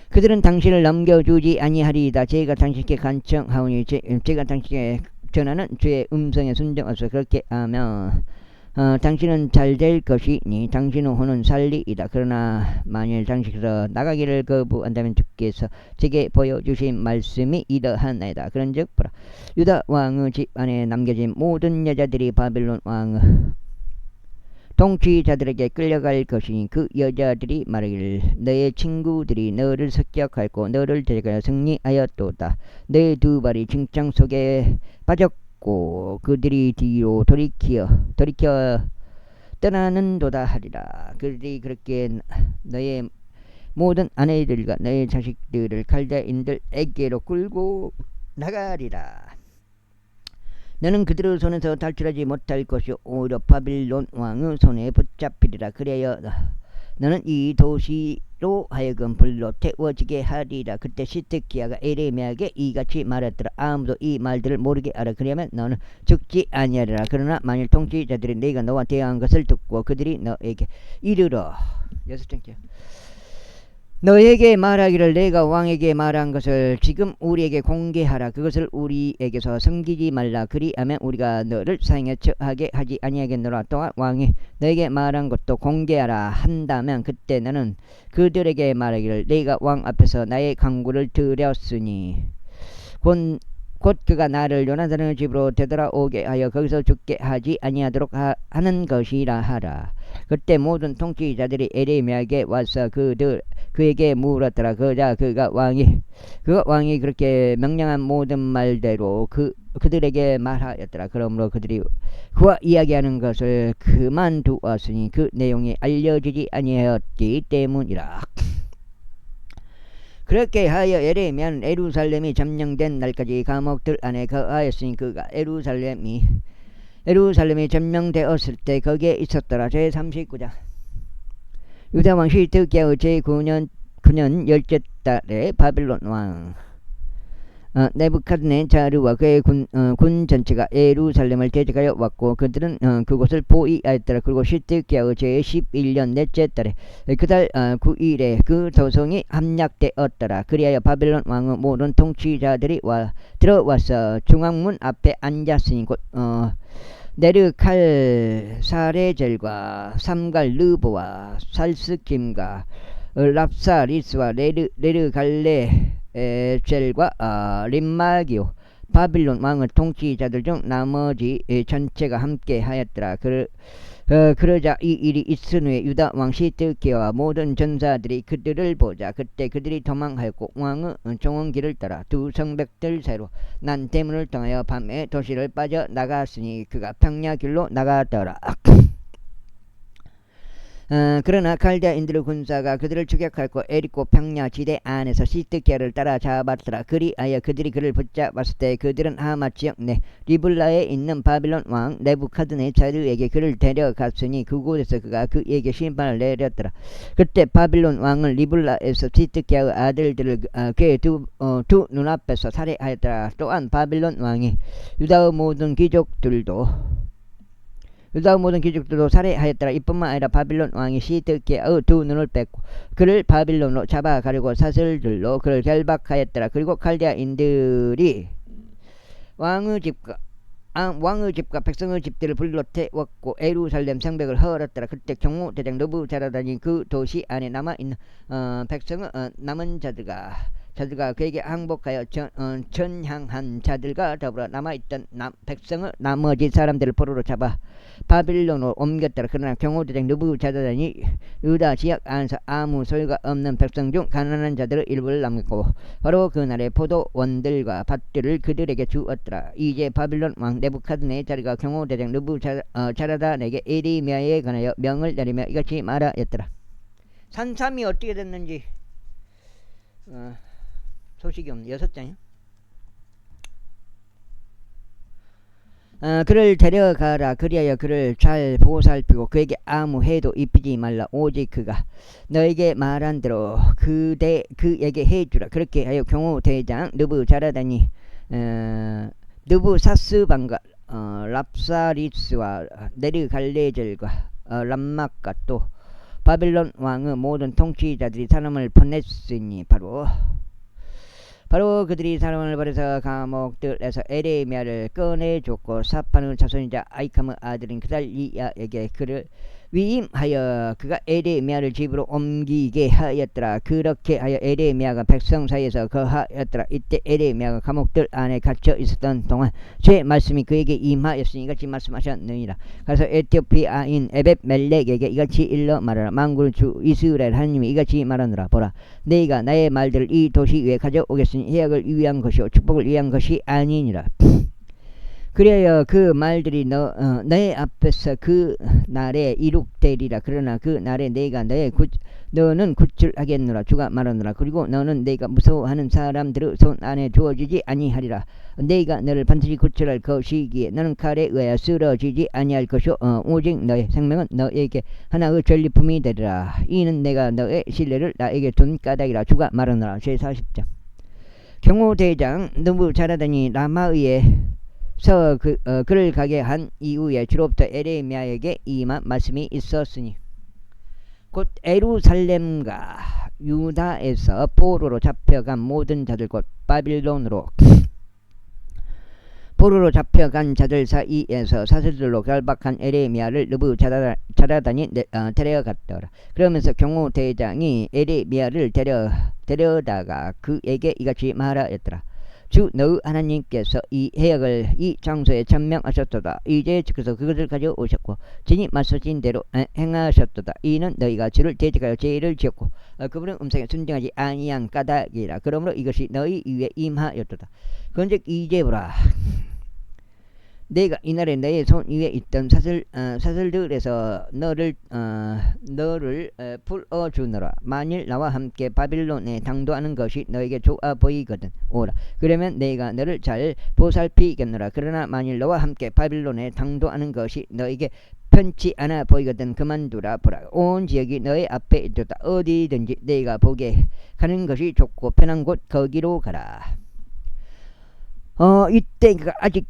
그들은 당신을 넘겨주지 아니하리이다. 제가 당신께 간청하오니 제가 당신께 전하는 주의 음성에 순종하소서. 그렇게 하면 당신은 잘 될 것이니 당신의 혼은 살리이다. 그러나 만일 당신께서 나가기를 거부한다면 주께서 제게 보여주신 말씀이 이러하나이다. 그런즉 보라, 유다 왕의 집 안에 남겨진 모든 여자들이 바빌론 왕의 통치자들에게 끌려갈 것이니 그 여자들이 말하기를, 너의 친구들이 너를 습격하였고 너를 데려가여 승리하였도다. 내 두 발이 징창 속에 빠졌고 그들이 뒤로 돌이켜 떠나는도다 하리라. 그들이 그렇게 너의 모든 아내들과 너의 자식들을 칼데아인들에게로 끌고 나가리라. 너는 그들의 손에서 탈출하지 못할 것이요 오히려 바빌론 왕의 손에 붙잡히리라. 그래야 너는 이 도시로 로 하여금 불로 태워지게 하리라. 그때 시드기야가 에레미야에게 이같이 말했더라. 아무도 이 말들을 모르게 알아. 그러면 너는 죽지 아니하리라. 그러나 만일 통치자들이 네가 너와 대화한 것을 듣고 그들이 너에게 이르러 여섯 번째 너에게 말하기를 내가 왕에게 말한 것을 지금 우리에게 공개하라. 그것을 우리에게서 숨기지 말라. 그리하면 우리가 너를 사형에 처하게 하지 아니하겠노라. 또한 왕이 너에게 말한 것도 공개하라 한다면 그때 너는 그들에게 말하기를 내가 왕 앞에서 나의 간구를 드렸으니 곧 그가 나를 요나단의 집으로 되돌아오게 하여 거기서 죽게 하지 아니하도록 하는 것이라 하라. 그때 모든 통치자들이 에레미야에게 와서 그에게 물었더라. 그가 왕이 그렇게 명령한 모든 말대로 그들에게 말하였더라. 그러므로 그들이 그와 이야기하는 것을 그만두었으니 그 내용이 알려지지 아니하였기 때문이라. 그렇게 하여 에레미야는 예루살렘이 점령된 날까지 감옥들 안에 거하였으니 그가 예루살렘이 점령되었을 때 거기에 있었더라. 제39장 유다왕 시드기야의 제9년 열째 달에 바빌론 왕 네부갓네자르와 그의 군 전체가 예루살렘을 대적하여 왔고 그들은 그곳을 포위하였더라. 그리고 시드기야의 제11년 넷째 달에 그달 9일에 그 도성이 함락되었더라. 그리하여 바빌론 왕의 모든 통치자들이 들어와서 중앙문 앞에 앉았으니 곧 네르칼 사레젤과 삼갈 르보와 살스킴과 랍사리스와 네르갈레 젤과 림마기오 바빌론 왕의 통치자들 중 나머지 전체가 함께 하였더라. 그러자 이 일이 있은 후에 유다 왕 시드기야와 모든 전사들이 그들을 보자. 그때 그들이 도망하였고 왕의 종원길을 따라 두 성벽들 사이로 난 대문을 통하여 밤에 도시를 빠져 나갔으니 그가 평야길로 나가더라. 그러나 갈대아인들의 군사가 그들을 추격하였고 에리코 평야 지대 안에서 시드기야를 따라 잡았더라. 그리하여 그들이 그를 붙잡았을 때 그들은 하맛 지역 내 리블라에 있는 바빌론 왕 네부카드네자르에게 그를 데려갔으니 그곳에서 그가 그에게 심판을 내렸더라. 그때 바빌론 왕은 리블라에서 시드기야의 아들들을 그의 두 눈앞에서 살해하였더라. 또한 바빌론 왕이 유다의 모든 귀족들도 살해하였더라. 이뿐만 아니라 바빌론 왕이 시드기야의 두 눈을 뺐고 그를 바빌론으로 잡아가려고 사슬들로 그를 결박하였더라. 그리고 갈대아인들이 왕의 집과 백성의 집들을 불러 태웠고 예루살렘 성벽을 헐었더라. 그때 경호대장 느부자라단이 그 도시 안에 남아있는 백성의 남은 자들과 그에게 항복하여 전향한 자들과 더불어 남아있던 백성의 나머지 사람들을 포로로 잡아 바빌론으로 옮겼더라. 그러나 경호대장 느부자라단이 유다 지역 안에서 아무 소유가 없는 백성 중 가난한 자들의 일부를 남겼고 바로 그날의 포도원들과 밭들을 그들에게 주었더라. 이제 바빌론 왕 네부갓네자르가 경호대장 느부자라단에게 에레미야에 관하여 명을 내리며 이같이 말하였더라. 산삼이 어떻게 됐는지 소식이 없네. 6장이요. 그를 데려가라. 그리하여 그를 잘 보살피고 그에게 아무 해도 입히지 말라. 오직 그가 너에게 말한 대로 그에게 해주라. 그렇게 하여 경호대장 느부자라단이 느부사스반과 랍사리스와 네르갈레젤과 람막과 또 바빌론 왕의 모든 통치자들이 사람을 보냈으니 바로 그들이 사람을 버려서 감옥들에서 에레미야를 꺼내줬고 사판의 자손이자 아이캄의 아들인 그달리야에게 그를 위임하여 그가 에레미야를 집으로 옮기게 하였더라. 그렇게 하여 에레미야가 백성 사이에서 거하였더라. 이때 에레미야가 감옥들 안에 갇혀 있었던 동안 제 말씀이 그에게 임하였으니 이같이 말씀하셨느니라. 그래서 에티오피아인 에벳멜렉에게 이같이 일러 말하라. 만군의 주 이스라엘 하나님이 이같이 말하노라. 보라, 너희가 나의 말들을 이 도시 위에 가져오겠으니 해악을 위한 것이요 축복을 위한 것이 아니니라. 그래야 그 말들이 내 앞에서 그 날에 이룩되리라. 그러나 그 날에 내가 너는 구출하겠노라. 주가 말하노라. 그리고 너는 내가 무서워하는 사람들의 손 안에 주어지지 아니하리라. 내가 너를 반드시 구출할 것이기에 너는 칼에 의하여 쓰러지지 아니할 것이요 오직 너의 생명은 너에게 하나의 전리품이 되리라. 이는 내가 너의 신뢰를 나에게 둔 까닭이라. 주가 말하노라. 제40장. 경호대장 느부자라단이 라마의에서 그를 가게 한 이후에 주로부터 에레미야에게 임한 말씀이 있었으니 곧 예루살렘과 유다에서 포로로 잡혀간 모든 자들 곧 포로로 잡혀간 자들 사이에서 사슬들로 결박한 에레미야를 느부자라단이 데려갔더라. 그러면서 경호대장이 에레미야를 데려다가 그에게 이같이 말하였더라. 주 너의 하나님께서 이 해역을 이 장소에 천명하셨도다. 이제 주께서 그것을 가져오셨고 진이 말씀하신 대로 행하셨도다. 이는 너희가 주를 대적하여 죄를 지었고 그분의 음성에 순종하지 아니한 까닭이라. 그러므로 이것이 너희 위에 임하였도다. 그런즉 이제 보라, 내가 이날에 너의 손 위에 있던 사슬들에서 너를 풀어주노라. 만일 나와 함께 바빌론에 당도하는 것이 너에게 좋아 보이거든 오라. 그러면 내가 너를 잘 보살피겠노라. 그러나 만일 너와 함께 바빌론에 당도하는 것이 너에게 편치 않아 보이거든 그만두라. 보라, 온 지역이 너의 앞에 있도다. 어디든지 내가 보게 가는 것이 좋고 편한 곳 거기로 가라. 이때 그가 아직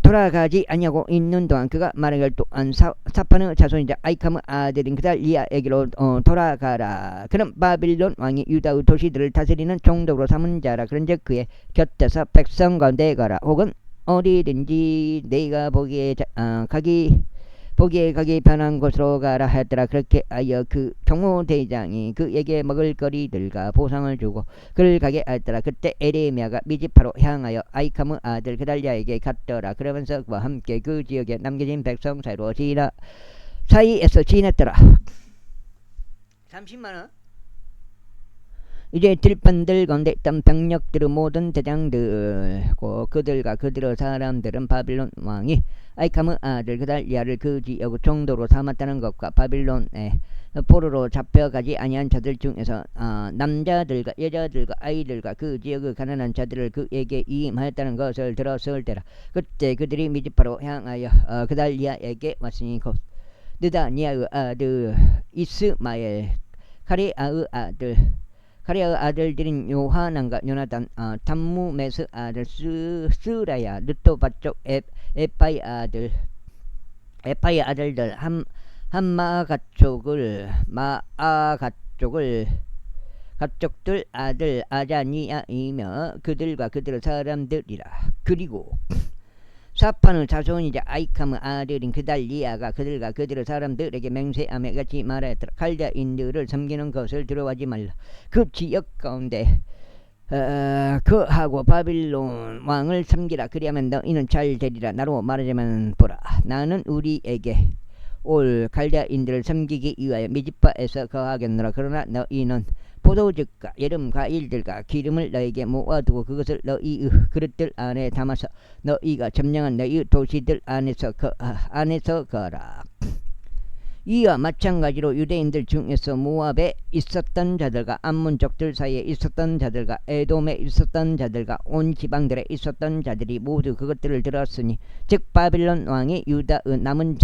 돌아가지 아니하고 있는 동안 그가 말하기를 또한 사판의 자손이자 아이캄의 아들인 그달리아에게로 돌아가라. 그는 바빌론 왕이 유다의 도시들을 다스리는 총독으로 삼은 자라. 그런즉 그의 곁에서 백성 가운데 가라. 혹은 어디든지 내가 보기에 가기 편한 곳으로 가라 하였더라. 그렇게 하여 그 경호대장이 그에게 먹을거리들과 보상을 주고 그를 가게 하였더라. 그때 에레미야가 미즈파로 향하여 아이캄의 아들 그달리아에게 갔더라. 그러면서 그와 함께 그 지역에 남겨진 백성 사이에서 지냈더라. 30만원. 이제 들판들 가운데 있던 병력들의 모든 대장들고 그들과 그들의 사람들은 바빌론 왕이 아이캄의 아들 그달리아를 그 지역의 총독으로 삼았다는 것과 바빌론에 포로로 잡혀가지 아니한 자들 중에서 남자들과 여자들과 아이들과 그 지역의 가난한 자들을 그에게 임하였다는 것을 들었을 때라. 그때 그들이 미즈파로 향하여 그달리아에게 왔으니 곧 느다니아의 아들 이스마엘, 카레아의 아들들인 요하난과 요나단, 담무메스 아들 스라야, 느토바쪽 에파이 아들들 가족들 아들 아자니아이며 그들과 그들의 사람들이라. 그리고 사판의 자손이자 아이캄의 아들인 그달리아가 그들과 그들의 사람들에게 맹세하며 같이 말하였더라. 갈대인들을 섬기는 것을 두려워하지 말라. 그 지역 가운데 그하고 바빌론 왕을 섬기라. 그리하면 너희는 잘 되리라. 나로 말하자면 보라, 나는 우리에게 올 갈대인들을 섬기기 위하여 미즈파에서 거하겠노라. 그러나 너희는 포도즙과 여름 과일들과 기름을 너에게 모아두고 그것을 너희의 그릇들 안에 담아서 너희가 점령한 너희의 도시들 안에서 거라. 이와 마찬가지로 유대인들 중에서 모압에 있었던 자들과 암몬족들 사이에 있었던 자들과 에돔에 있었던 자들과 온 지방들에 있었던 자들이 모두 그것들을 들었으니 즉 바빌론 왕이 유다의 남은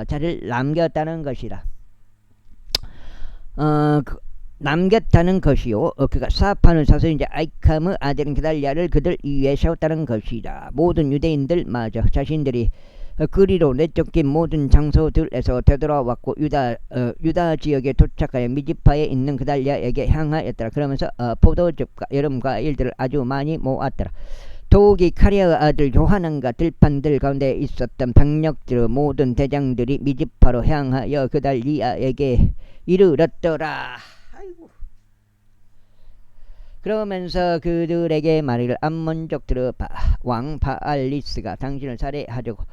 자를 남겼다는 것이라. 남겼다는 것이요, 그가 사판의 자손이자 아이캄의 아들인 게달리아를 그들 위에 세웠다는 것이라. 모든 유대인들마저 자신들이 그리로 내쫓긴 모든 장소들에서 되돌아왔고 유다 지역에 도착하여 미즈파에 있는 게달리아에게 향하였더라. 그러면서 포도즙과 여름 과일들을 아주 많이 모았더라. 더욱이 카레아의 아들 요하난과 들판들 가운데 있었던 병력들의 모든 대장들이 미즈파로 향하여 게달리아에게 이르렀더라. 아이고. 그러면서 그들에게 말하기를 암몬족들의 왕 바알리스가 당신을 살해하려고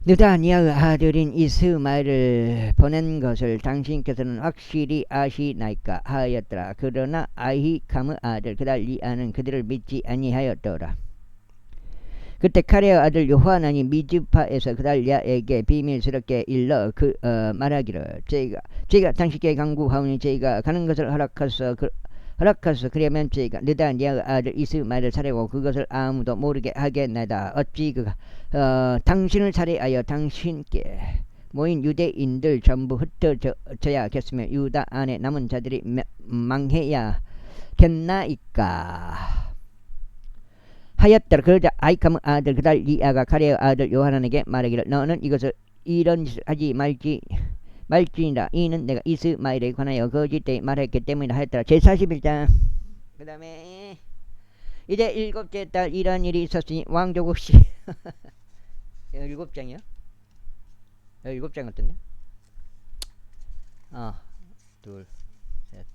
느다니아의 아들인 이스마엘을 보낸 것을 당신께서는 확실히 아시나이까 하였더라. 그러나 아히캄의 아들 그달리아는 그들을 믿지 아니하였더라. 그때 카레의 아들 요하난이 미즈파에서 그달랴에게 비밀스럽게 일러 말하기를 제가 당신께 강구하오니 제가 가는 것을 허락하소. 그러면 제가 느다니아의 아들 이스마엘을 살해하고 그것을 아무도 모르게 하겠나이다. 어찌 그가 당신을 살해하여 당신께 모인 유대인들 전부 흩어져야겠으며 유다 안에 남은 자들이 망해야겠나이까 하였더라. 그러자 아이캄의 아들 그달리아가 가레의 아들 요하난에게 말하기를 너는 이런 짓을 하지 말지니라. 이는 내가 이스마엘에 관하여 거짓되이 말했기 때문이라 하였더라. 제41장. 그 다음에 이제 7째 달 이런 일이 있었으니 왕 조국시 7장이요? 7장 같던데? 둘, 셋,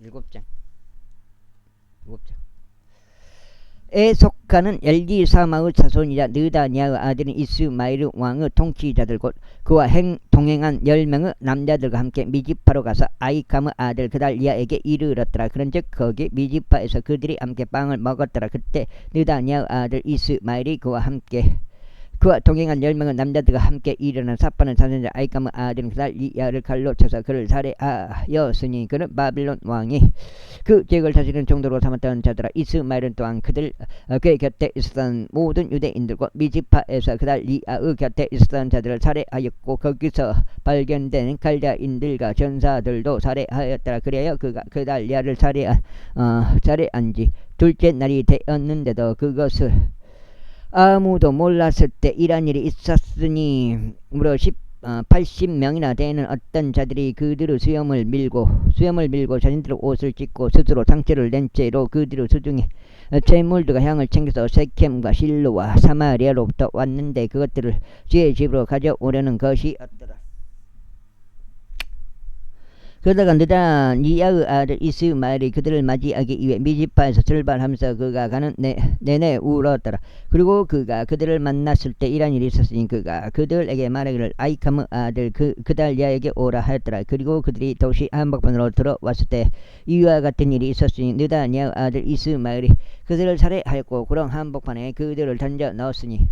7장. 에 속하는 엘리사마의 자손이자 느다니아의 아들인 이스마엘 왕의 통치자들 곧 그와 동행한 10명의 남자들과 함께 미지파로 가서 아이캄의 아들 그달리아에게 이르렀더라. 그런즉 거기 미지파에서 그들이 함께 빵을 먹었더라. 그때 느다니아의 아들 이스마엘이 그와 동행한 10명의 남자들과 함께 일어난 사파는 사선자 아이캄의 아들인 그달리아를 칼로 쳐서 그를 살해하였으니 그는 바빌론 왕이 그 죄를 다스리는 정도로 삼았던 자들아. 이스마엘은 또한 그의 곁에 있었던 모든 유대인들과 미지파에서 그달리아의 곁에 있었던 자들을 살해하였고 거기서 발견된 갈대인들과 전사들도 살해하였더라. 그래야 그가 그달리아를 살해한 지 둘째 날이 되었는데도 그것을 아무도 몰랐을 때 이런 일이 있었으니 무려 80명이나 되는 어떤 자들이 그들의 수염을 밀고 자신들의 옷을 찢고 스스로 상처를 낸 채로 그들의 수중에 재물들과 향을 챙겨서 세켐과 실로와 사마리아로부터 왔는데 그것들을 제 집으로 가져오려는 것이었더라. 그러다가 느다니아의 아들 이스마엘이 그들을 맞이하기 위해 미지파에서 출발하면서 그가 가는 내내 울었더라. 그리고 그가 그들을 만났을 때 이런 일이 있었으니 그가 그들에게 말하기를 아이캄의 아들 그달리아에게 오라 하였더라. 그리고 그들이 도시 한복판으로 들어왔을 때 이와 같은 일이 있었으니 느다니아의 아들 이스마엘이 그들을 살해하였고 구렁 한복판에 그들을 던져 넣었으니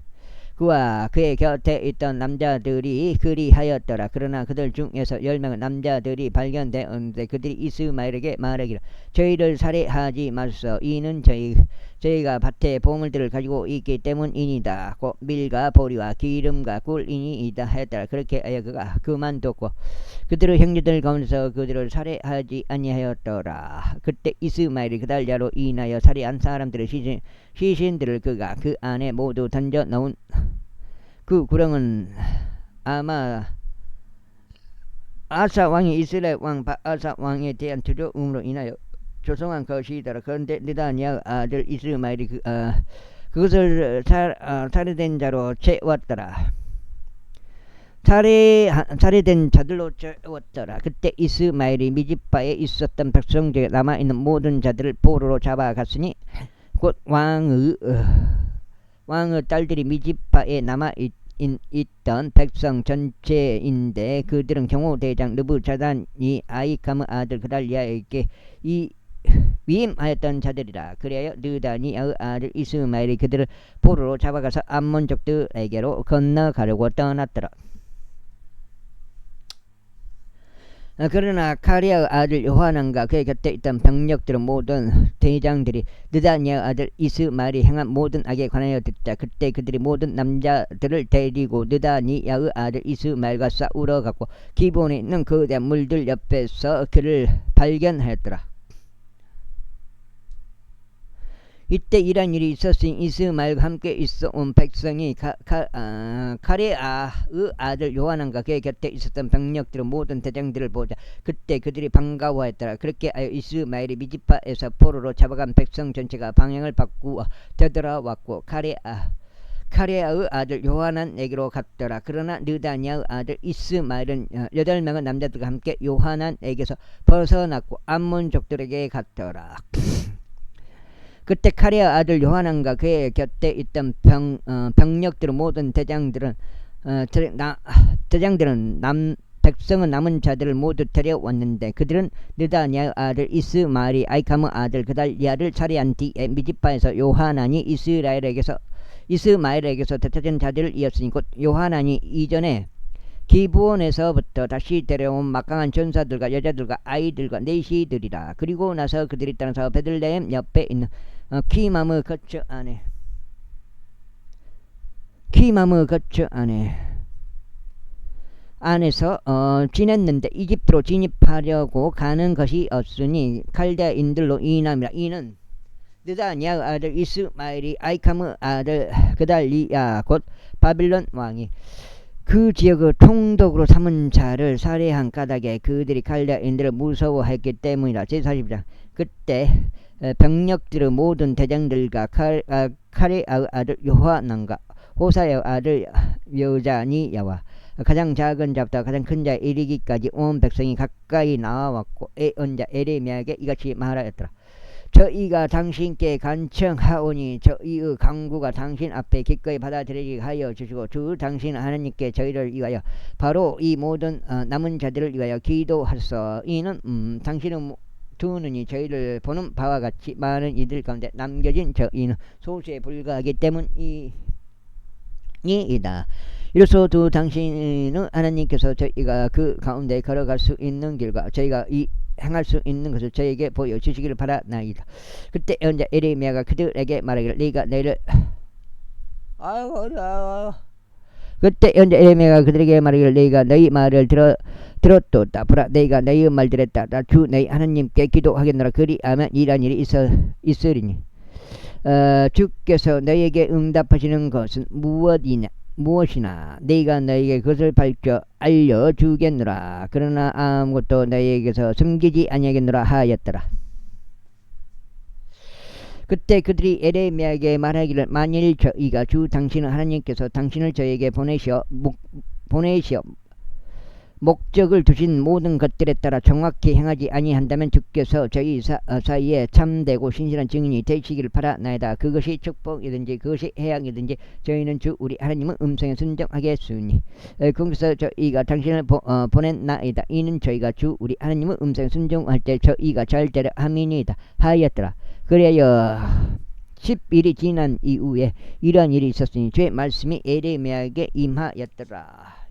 그와 그의 곁에 있던 남자들이 그리하였더라. 그러나 그들 중에서 10명의 남자들이 발견되었는데 그들이 이스마엘에게 말하기를 저희를 살해하지 마소서. 이는 저희가 밭에 보물들을 가지고 있기 때문이니다. 곧 밀과 보리와 기름과 꿀이니이다 하였더라. 그렇게 하여 그가 그만뒀고 그들의 형제들 가운데서 그들을 살해하지 아니하였더라. 그때 이스마엘이 그달랴로 인하여 살해한 사람들의 시신들을 그가 그 안에 모두 던져 넣은 그 구렁은 아마 아사 왕이 이스라엘 왕 바아사 왕에 대한 두려움으로 인하여 조성한 것이더라. 그런데 느다니아의 아들 이스마엘이 그것을 살해된 자로 채웠더라. 살해된 자들로 채웠더라. 그때 이스마엘이 미지파에 있었던 백성 중에 남아있는 모든 자들을 포로로 잡아갔으니 곧 왕의 딸들이 미지파에 남아있던 백성 전체인데 그들은 경호대장 느부자단이 아이캄의 아들 그달리아에게 위임하였던 자들이라. 그래야 느다니아의 아들 이스마엘이 그들을 포로로 잡아가서 암몬족들에게로 건너가려고 떠났더라. 그러나 카레아의 아들 요하난과 그의 곁에 있던 병력들은 모든 대장들이 느다니아의 아들 이스마엘이 행한 모든 악에 관하여 듣자. 그때 그들이 모든 남자들을 데리고 느다니아의 아들 이스마엘과 싸우러 갔고 기본에 있는 거대한 물들 옆에서 그를 발견하였더라. 이때 이런 일이 있었으니 이스마엘과 함께 있어온 백성이 카레아의 아들 요하난과 그의 곁에 있었던 병력들은 모든 대장들을 보자. 그때 그들이 반가워했더라. 그렇게 하여 이스마엘이 미지파에서 포로로 잡아간 백성 전체가 방향을 바꾸어 되돌아왔고 카레아의 아들 요하난에게로 갔더라. 그러나 느다니아의 아들 이스마엘은 8명의 남자들과 함께 요하난에게서 벗어났고 암몬족들에게 갔더라. 그때 카레아의 아들 요하난과 그의 곁에 있던 병력들은 모든 대장들은 백성은 남은 자들을 모두 데려왔는데 그들은 느다니아의 아들 이스마엘이 아이캄의 아들 그달리아를 살해한 뒤에 미지파에서 요하난이 이스라엘에게서 이스마엘에게서 되찾은 자들을 이었으니 곧 요하난이 이전에 기브온에서부터 다시 데려온 막강한 전사들과 여자들과 아이들과 내시들이라. 그리고 나서 그들이 따라서 베들레헴 옆에 있는 키마무 거처 안에서 지냈는데 이집트로 진입하려고 가는 것이 없으니 칼데인들로 인함이라. 이는 느다냐 아들 이스마엘이 아이카무 아들 그달리야 곧 바빌론 왕이 그 지역을 통독으로 삼은 자를 살해한 까닭에 그들이 칼데인들을 무서워했기 때문이라. 제40장. 그때 병력들의 모든 대장들과 카레아의 아들 요하난과 호사의 아들 여자니야와 가장 작은 자부터 가장 큰 자에 이르기까지 온 백성이 가까이 나와왔고 언자 에레미야에게 이같이 말하였더라. 저희가 당신께 간청하오니 저희의 강구가 당신 앞에 기꺼이 받아들이게 하여 주시고 주 당신 하나님께 저희를 위하여 바로 이 모든 남은 자들을 위하여 기도하소서. 이는 당신의 두 눈이 저희를 보는 바와 같이 많은 이들 가운데 남겨진 저희는 소수에 불과하기 때문이다. 이로써 두 당신은 하나님께서 저희가 그 가운데 걸어갈 수 있는 길과 저희가 행할 수 있는 것을 저에게 보여주시기를 바라나이다. 그때 언제 에레미야가 그들에게 말하기를 네가 너희를 그때 언제 에레미야가 그들에게 말하기를 네가 너희 말을 들었도다. 보라 너희가 너희 말 들었다. 나 주 너희 하나님께 기도하겠노라. 그리하면 이란 일이 있으리니 주께서 너희에게 응답하시는 것은 무엇이나 네가 너희에게 그것을 밝혀 알려주겠노라. 그러나 아무것도 너희에게서 숨기지 아니하겠노라 하였더라. 그때 그들이 에레미야에게 말하기를 만일 저희가 주 당신은 하나님께서 당신을 저에게 보내시어 목적을 두신 모든 것들에 따라 정확히 행하지 아니한다면 주께서 저희 사이에 참되고 신실한 증인이 되시기를 바라나이다. 그것이 축복이든지 그것이 해악이든지 저희는 주 우리 하나님의 음성에 순종하겠으니 거기서 저희가 당신을 보냈나이다. 이는 저희가 주 우리 하나님의 음성에 순종할 때 저희가 잘 되려 함이니이다 하였더라. 그래야 10일이 지난 이후에 이러한 일이 있었으니 주의 말씀이 에레미야에게 임하였더라.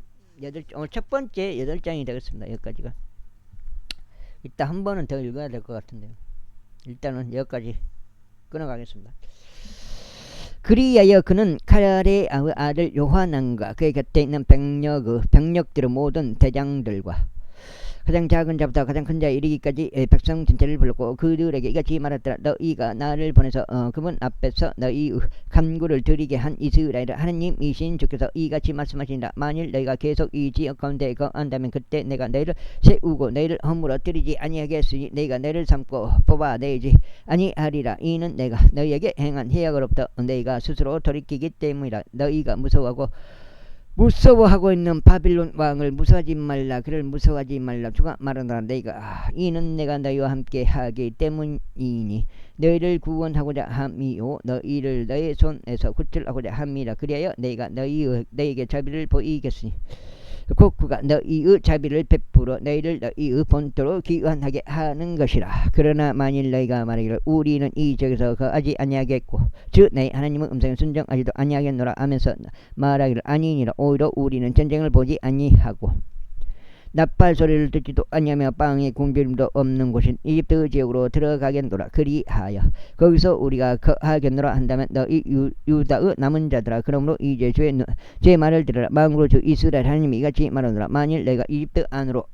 오늘 첫 번째 8장이 되겠습니다. 여기까지가. 이따 한 번은 더 읽어야 될 것 같은데요. 일단은 여기까지 끊어가겠습니다. 그리하여 그는 카레아의 아들 요하난과 그의 곁에 있는 병력들의 모든 대장들과 가장 작은 자부터 가장 큰 자에 이르기까지 백성 전체를 불렀고 그들에게 이같이 말했더라. 너희가 나를 보내서 그분 앞에서 너희의 간구를 드리게 한 이스라엘 하나님이신 주께서 이같이 말씀하신다. 만일 너희가 계속 이 지역 가운데 거한다면 그때 내가 너희를 세우고 너희를 허물어뜨리지 아니하겠으니 너희가 너희를 삼고 뽑아내지 아니하리라. 이는 내가 너희에게 행한 해악으로부터 너희가 스스로 돌이키기 때문이라. 너희가 무서워하고 있는 바빌론 왕을 무서워하지 말라. 그를 무서워하지 말라. 주가 말하노라. 너희가 이는 내가 너희와 함께 하기 때문이니 너희를 구원하고자 함이요 너희를 너희 손에서 구출하고자 함이라. 그리하여 내가 너희에게 자비를 보이겠으니 곧 그가 너희의 자비를 베풀어 너희를 너희의 본토로 귀환하게 하는 것이라. 그러나 만일 너희가 말하기를 우리는 이 지역에서 거하지 아니하겠고 즉 너희 하나님의 음성에 순종하지도 아니하겠노라 하면서 말하기를 아니니라. 오히려 우리는 전쟁을 보지 아니하고 나팔 소리를 듣지도 아니하며 빵의 굶주림도 없는 곳인 이집트 지역으로 들어가겠노라. 그리하여 거기서 우리가 거하겠노라 한다면 너희 유다의 남은 자들아 그러므로 이제 제 말을 들으라. 망으로 주 이스라엘 하나님이 이같이 말하노라. 만일 내가 이집트 안으로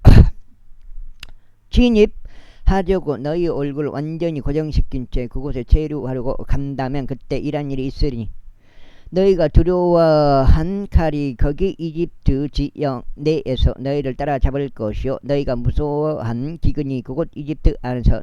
진입하려고 너희 얼굴을 완전히 고정시킨 채 그곳에 체류하려고 간다면 그때 이란 일이 있으리니 너희가 두려워한 칼이 거기 이집트 지역 내에서 너희를 따라잡을 것이요 너희가 무서워한 기근이 그곳 이집트 안에서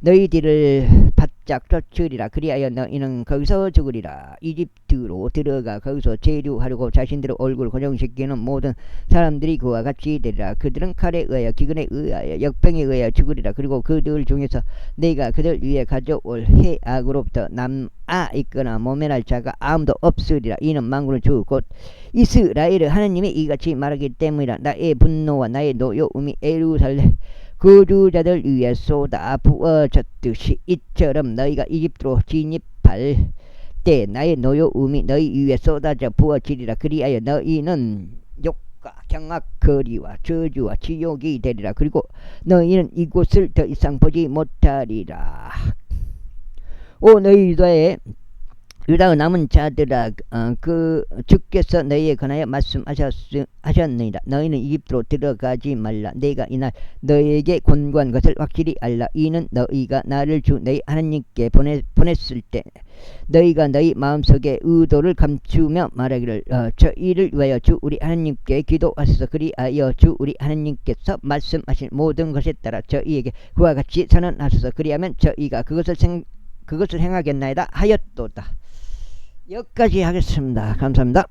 너희들을 바짝 쫓으리라. 그리하여 너희는 거기서 죽으리라. 이집트로 들어가 거기서 체류하려고 자신들의 얼굴을 고정시키는 모든 사람들이 그와 같이 되리라. 그들은 칼에 의하여 기근에 의하여 역병에 의하여 죽으리라. 그리고 그들 중에서 내가 그들 위에 가져올 해악으로부터 남아 있거나 모면할 자가 아무도 없으리라. 이는 만군의 주 곧 이스라엘의 하나님이 이같이 말하기 때문이라. 나의 분노와 나의 노여움이 예루살렘 거주자들 위에 쏟아 부어졌듯이 이처럼 너희가 이집트로 진입할 때 나의 노여움이 너희 위에 쏟아져 부어지리라. 그리하여 너희는 욕과 경악 거리와 저주와 지옥이 되리라. 그리고 너희는 이곳을 더 이상 보지 못하리라. 오 너희 유다의 남은 자들아, 그 주께서 너희에 관하여 말씀하셨느니라. 너희는 이집트로 들어가지 말라. 내가 이날 너희에게 권고한 것을 확실히 알라. 이는 너희가 나를 주 너희 하나님께 보냈을 때 너희가 너희 마음속에 의도를 감추며 말하기를 저희를 위하여 주 우리 하나님께 기도하소서. 그리하여 주 우리 하나님께서 말씀하신 모든 것에 따라 저희에게 그와 같이 선언하소서. 그리하면 저희가 그것을 행하겠나이다 하였도다. 여기까지 하겠습니다. 감사합니다.